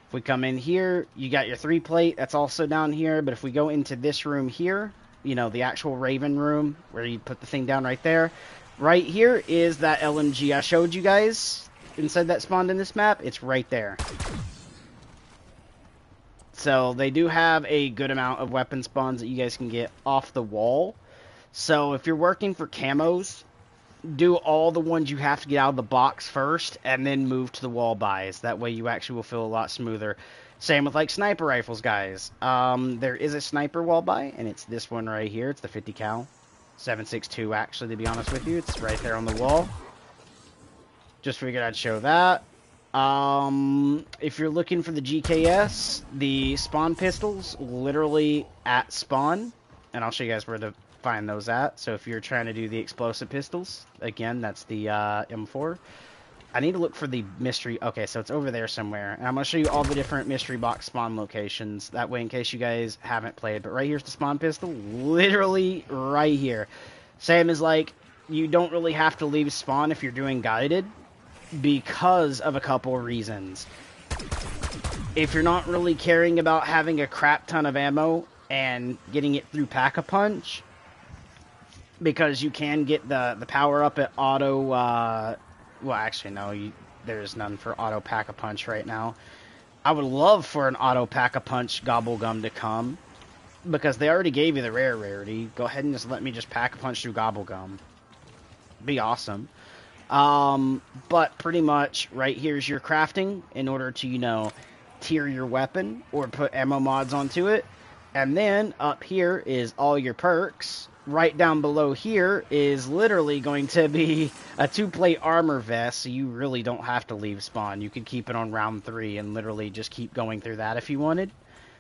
If we come in here, you got your 3-plate. That's also down here. But if we go into this room here, you know, the actual Raven room, where you put the thing down right there. Right here is that LMG I showed you guys and said that spawned in this map. It's right there. So they do have a good amount of weapon spawns that you guys can get off the wall. So if you're working for camos, do all the ones you have to get out of the box first, and then move to the wall buys. That way you actually will feel a lot smoother. Same with, like, sniper rifles, guys. There is a sniper wall buy, and it's this one right here. It's the 50 cal. 7.62, actually, to be honest with you. It's right there on the wall. Just figured I'd show that. If you're looking for the GKS, the spawn pistols, literally at spawn. And I'll show you guys where to find those at. So if you're trying to do the explosive pistols, again, that's the M4. I need to look for the mystery. Okay, so it's over there somewhere, and I'm going to show you all the different mystery box spawn locations, that way in case you guys haven't played. But right here's the spawn pistol, literally right here. Same as, like, you don't really have to leave spawn if you're doing guided, because of a couple reasons. If you're not really caring about having a crap ton of ammo and getting it through pack-a-punch, because you can get the power up at auto, well, actually, no, there's none for auto pack-a-punch right now. I would love for an auto pack-a-punch Gobblegum to come, because they already gave you the rarity. Go ahead and just let me just pack-a-punch through Gobblegum. Be awesome. But pretty much, right here's your crafting, in order to, you know, tier your weapon, or put ammo mods onto it. And then, up here is all your perks. Right down below here is literally going to be a 2-plate armor vest, so you really don't have to leave spawn. You could keep it on round 3 and literally just keep going through that if you wanted.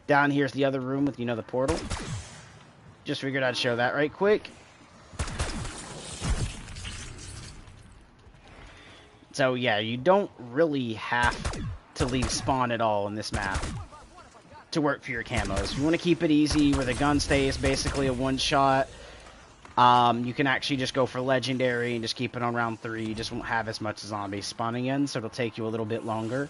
Down here's the other room with, you know, the portal. Just figured I'd show that right quick. So yeah, you don't really have to leave spawn at all in this map to work for your camos. You want to keep it easy, where the gun stays basically a one-shot. You can actually just go for legendary and just keep it on round 3. You just won't have as much zombies spawning in, so it'll take you a little bit longer.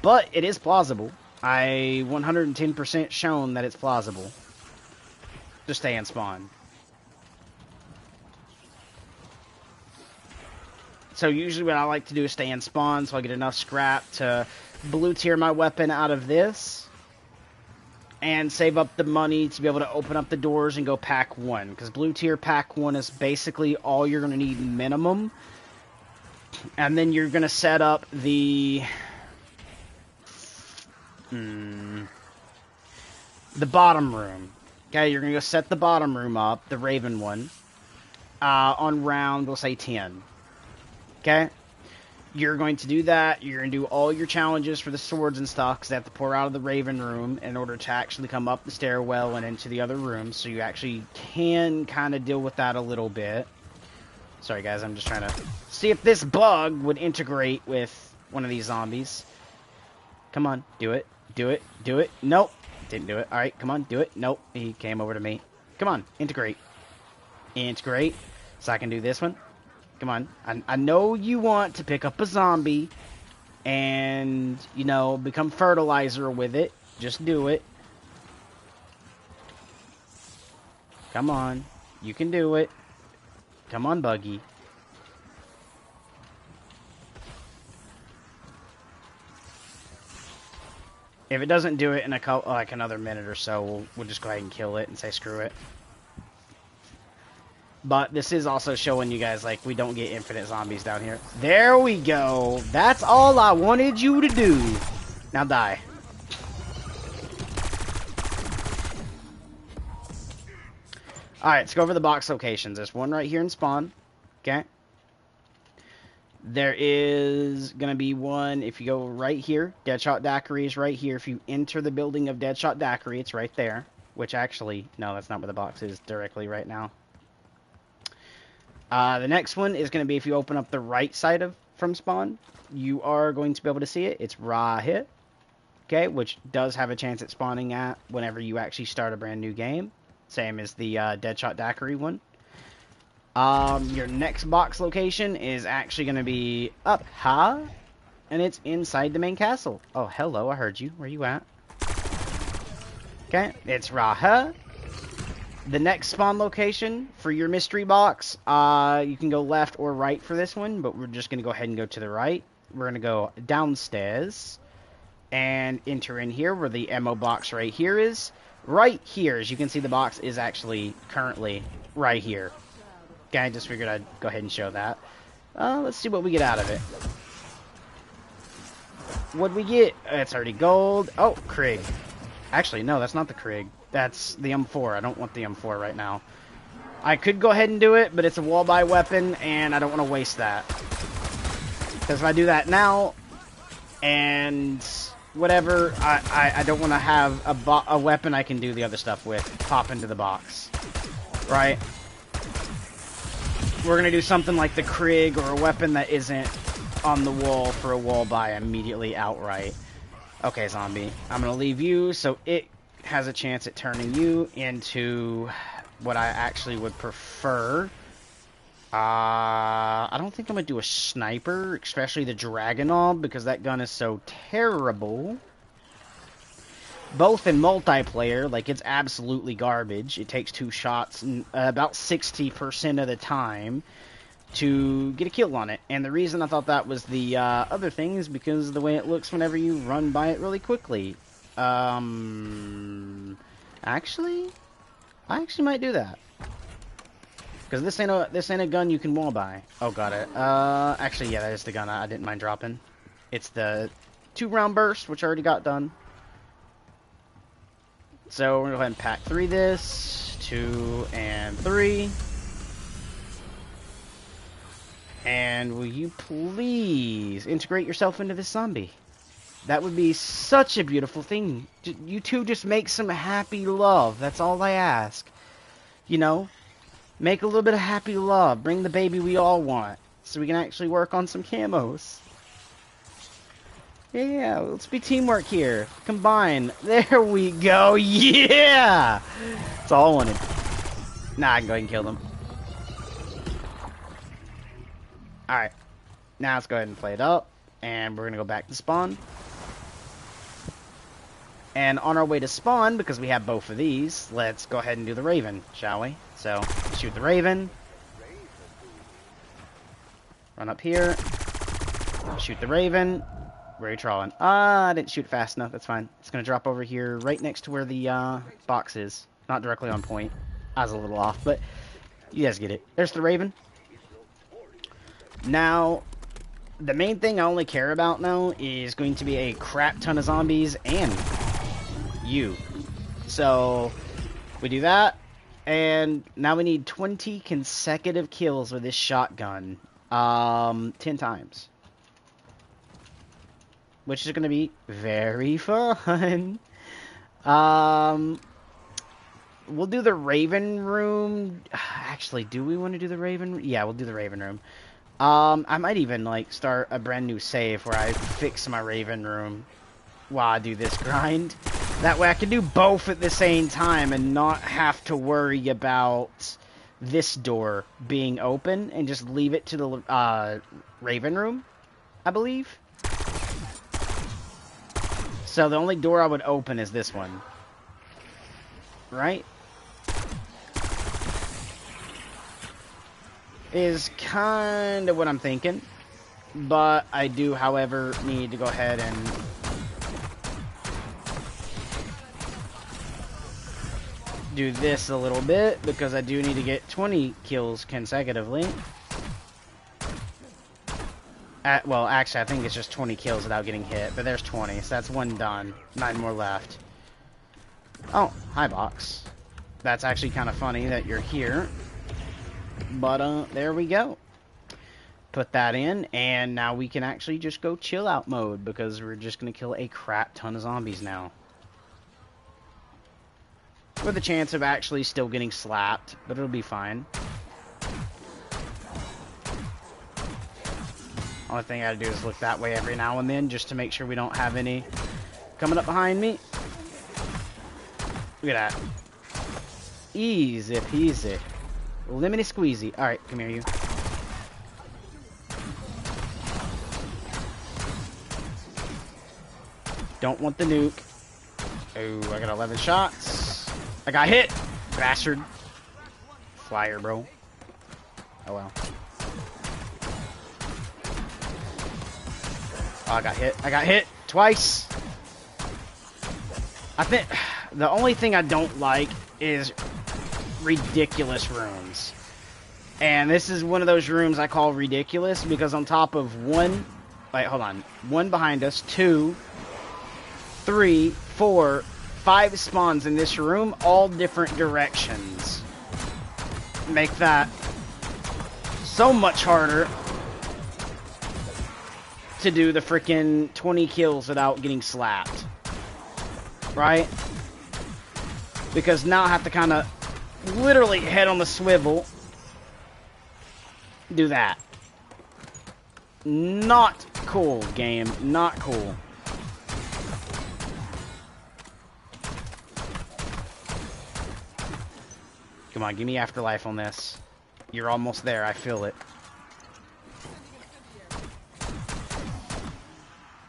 But it is plausible. I 110% shown that it's plausible to stay in spawn. So usually what I like to do is stay in spawn so I get enough scrap to blue tier my weapon out of this. And save up the money to be able to open up the doors and go pack 1. Because blue tier pack 1 is basically all you're going to need minimum. And then you're going to set up the bottom room. Okay, you're going to go set the bottom room up, the Raven one, on round, we'll say 10. Okay? You're going to do that. You're going to do all your challenges for the swords and stuff, because they have to pour out of the Raven room in order to actually come up the stairwell and into the other rooms. So you actually can kind of deal with that a little bit. Sorry, guys. I'm just trying to see if this bug would integrate with one of these zombies. Come on. Do it. Do it. Do it. Nope. Didn't do it. All right. Come on. Do it. Nope. He came over to me. Come on. Integrate. Integrate. So I can do this one. Come on. I know you want to pick up a zombie and, you know, become fertilizer with it. Just do it. Come on. You can do it. Come on, Buggy. If it doesn't do it in a couple, like another minute or so, we'll just go ahead and kill it and say screw it. But this is also showing you guys, like, we don't get infinite zombies down here. There we go. That's all I wanted you to do. Now die. Alright, let's go over the box locations. There's one right here in spawn. Okay. There is going to be one, if you go right here, Deadshot Daiquiri is right here. If you enter the building of Deadshot Daiquiri, it's right there. Which actually, no, that's not where the box is directly right now. The next one is going to be if you open up the right side from spawn, you are going to be able to see it. It's right here, okay, which does have a chance at spawning at whenever you actually start a brand new game. Same as the Deadshot Daiquiri one. Your next box location is actually going to be up high, and it's inside the main castle. Oh, hello, I heard you. Where you at? Okay, it's right here. The next spawn location for your mystery box, you can go left or right for this one, but we're just going to go ahead and go to the right. We're going to go downstairs and enter in here where the ammo box right here is. Right here, as you can see, the box is actually currently right here. Okay, I just figured I'd go ahead and show that. Let's see what we get out of it. What'd we get? It's already gold. Oh, Krieg. Actually, no, that's not the Krieg. That's the M4. I don't want the M4 right now. I could go ahead and do it, but it's a wall-buy weapon, and I don't want to waste that. Because if I do that now, and whatever, I don't want to have a weapon I can do the other stuff with pop into the box. Right? We're going to do something like the Krieg, or a weapon that isn't on the wall for a wall-buy immediately outright. Okay, zombie. I'm going to leave you, so it has a chance at turning you into what I actually would prefer. I don't think I'm going to do a sniper, especially the Dragunov, because that gun is so terrible. Both in multiplayer, like, it's absolutely garbage. It takes 2 shots about 60% of the time to get a kill on it. And the reason I thought that was the other thing is because of the way it looks whenever you run by it really quickly. Actually, I actually might do that. Because this ain't a gun you can wall buy. Oh, got it. Actually, yeah, that is the gun I didn't mind dropping. It's the 2-round burst, which I already got done. So we're gonna go ahead and pack 3 this, 2 and 3. And will you please integrate yourself into this zombie? That would be such a beautiful thing. You two just make some happy love. That's all I ask. You know? Make a little bit of happy love. Bring the baby we all want. So we can actually work on some camos. Yeah, let's be teamwork here. Combine. There we go. Yeah! That's all I wanted. Nah, I can go ahead and kill them. Alright. Now let's go ahead and play it up. And we're going to go back to spawn. And on our way to spawn, because we have both of these, let's go ahead and do the Raven, shall we? So, shoot the Raven. Run up here. Shoot the Raven. Where are you trawling? I didn't shoot fast enough. That's fine. It's going to drop over here right next to where the box is. Not directly on point. I was a little off, but you guys get it. There's the Raven. Now, the main thing I only care about now is going to be a crap ton of zombies and you. So, we do that. And now we need 20 consecutive kills with this shotgun. 10 times. Which is going to be very fun. We'll do the Raven room. Actually, do we want to do the Raven? Yeah, we'll do the Raven room. I might even, like, start a brand new save where I fix my Raven room while I do this grind. That way I can do both at the same time and not have to worry about this door being open and just leave it to the Raven room, I believe. So the only door I would open is this one. Right? Is kind of what I'm thinking. But I do, however, need to go ahead and do this a little bit, because I do need to get 20 kills consecutively. Well, actually, I think it's just 20 kills without getting hit, but there's 20, so that's one done. 9 more left. Oh, hi, box. That's actually kind of funny that you're here. But, there we go. Put that in, and now we can actually just go chill out mode, because we're just going to kill a crap ton of zombies now. With a chance of actually still getting slapped, but it'll be fine. Only thing I gotta do is look that way every now and then, just to make sure we don't have any coming up behind me. Look at that. Easy peasy. Lemony squeezy. Alright, come here, you. Don't want the nuke. Oh, I got 11 shots. I got hit! Bastard. Flyer, bro. Oh, well. Oh, I got hit. I got hit twice. I think the only thing I don't like is ridiculous rooms. And this is one of those rooms I call ridiculous because on top of one... Wait, hold on. One behind us. 2, 3, 4, 5 spawns in this room, all different directions. Make that so much harder to do the freaking 20 kills without getting slapped. Right? Because now I have to kind of literally head on the swivel. Do that. Not cool, game. Not cool. Come on, give me Afterlife on this. You're almost there, I feel it.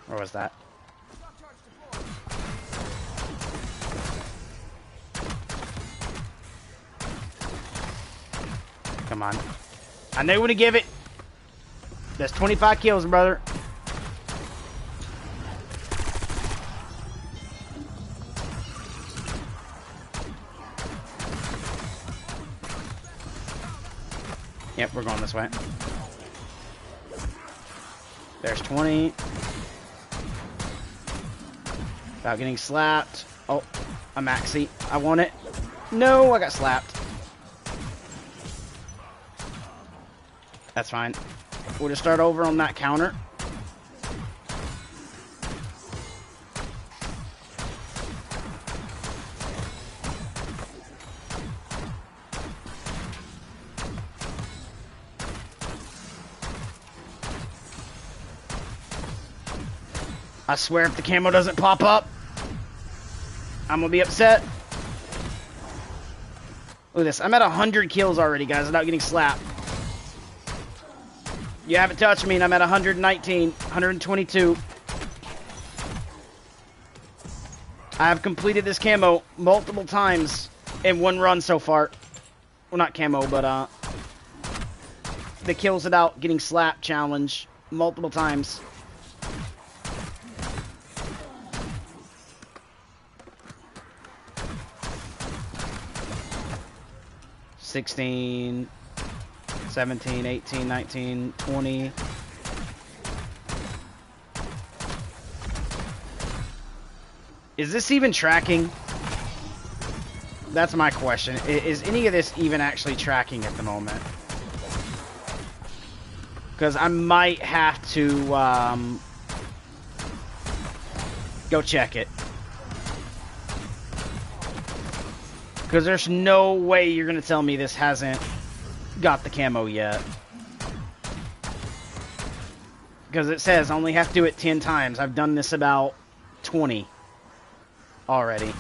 Where was that? Come on. I knew when to give it. That's 25 kills, brother. Yep, we're going this way. There's 20. Without getting slapped. Oh, a maxi. I want it. No, I got slapped. That's fine. We'll just start over on that counter. I swear if the camo doesn't pop up, I'm gonna be upset. Look at this. I'm at 100 kills already, guys, without getting slapped. You haven't touched me, and I'm at 119, 122. I have completed this camo multiple times in one run so far. Well, not camo, but, the kills without getting slapped challenge multiple times. $16, 17, 18, 19, 20. Is this even tracking? That's my question. Is any of this even actually tracking at the moment? Because I might have to go check it. Because there's no way you're going to tell me this hasn't got the camo yet. Because it says I only have to do it 10 times. I've done this about 20 already.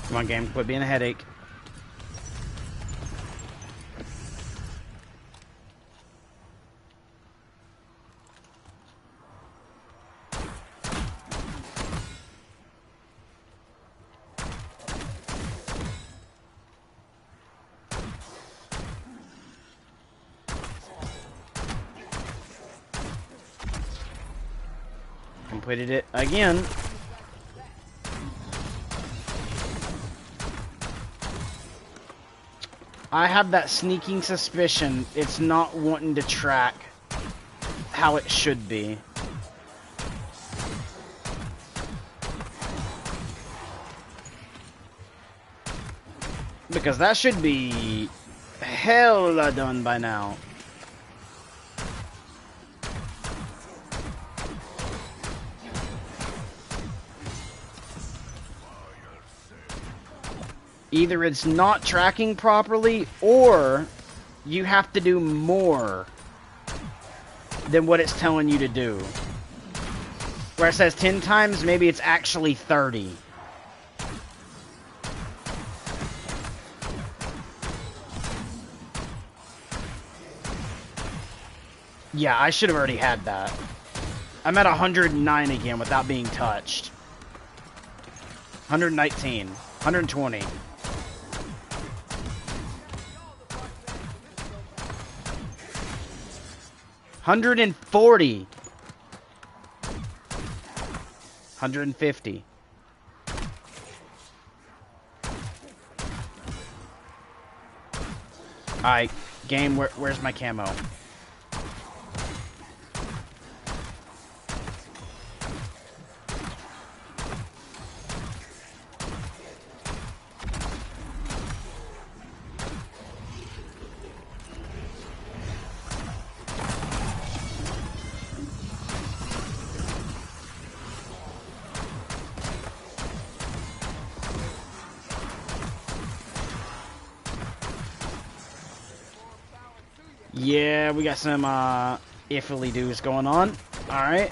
Come on, game. Quit being a headache. Completed it again. I have that sneaking suspicion it's not wanting to track how it should be. Because that should be hella done by now. Either it's not tracking properly, or you have to do more than what it's telling you to do. Where it says 10 times, maybe it's actually 30. Yeah, I should have already had that. I'm at 109 again without being touched. 119. 120. 140. 150. Alright, game, where's my camo? Yeah, we got some iffily doos going on. Alright.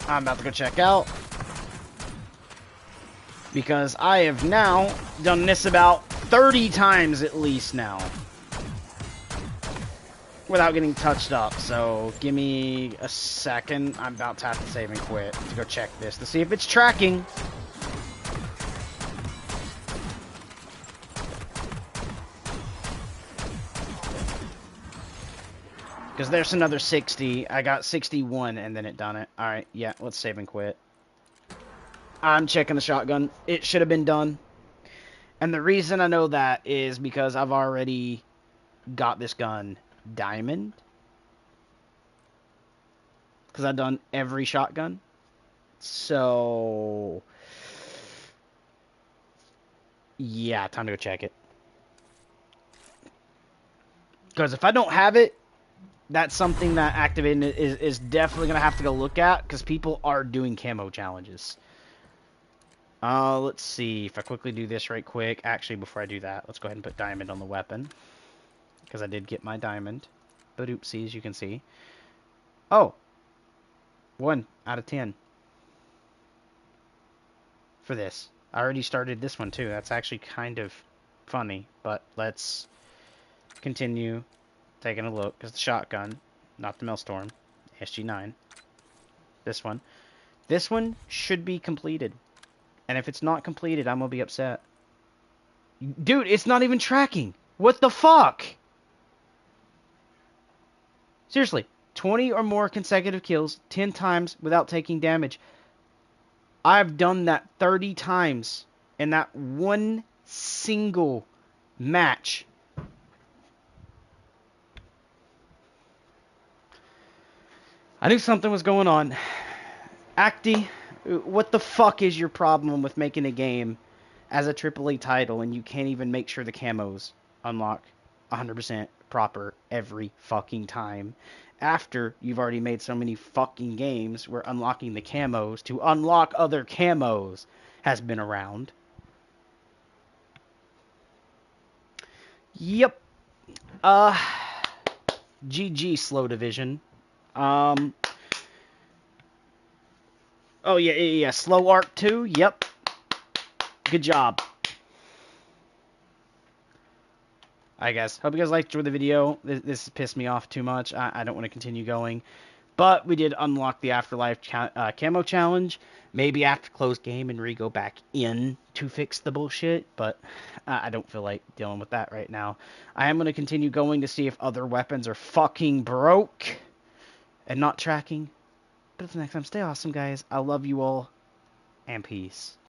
I'm about to go check out. Because I have now done this about 30 times at least now. Without getting touched up. So, give me a second. I'm about to have to save and quit to go check this to see if it's tracking. Because there's another 60. I got 61 and then it done it. Alright, yeah, let's save and quit. I'm checking the shotgun. It should have been done. And the reason I know that is because I've already got this gun diamond. Because I've done every shotgun. So... yeah, time to go check it. Because if I don't have it, that's something that Activision is definitely going to have to go look at, because people are doing camo challenges. Let's see if I quickly do this right quick. Actually, before I do that, let's go ahead and put diamond on the weapon, because I did get my diamond. but oopsie, as you can see. Oh, 1 out of 10 for this. I already started this one too. That's actually kind of funny, but let's continue taking a look. Because the shotgun, not the Maelstrom, SG9. This one. This one should be completed. And if it's not completed, I'm going to be upset. Dude, it's not even tracking. What the fuck? Seriously, 20 or more consecutive kills, 10 times without taking damage. I've done that 30 times in that one single match. I knew something was going on. Acti, what the fuck is your problem with making a game as a AAA title and you can't even make sure the camos unlock 100% proper every fucking time? After you've already made so many fucking games where unlocking the camos to unlock other camos has been around. Yep. GG, Slow Division. Oh, yeah, Slow Arc 2, yep. Good job. I guess. Hope you guys enjoyed the video. This pissed me off too much. I don't want to continue going. But we did unlock the Afterlife camo challenge. Maybe after close game and re-go back in to fix the bullshit. But I don't feel like dealing with that right now. I am going to continue going to see if other weapons are fucking broke and not tracking. But until next time, stay awesome, guys. I love you all. And peace.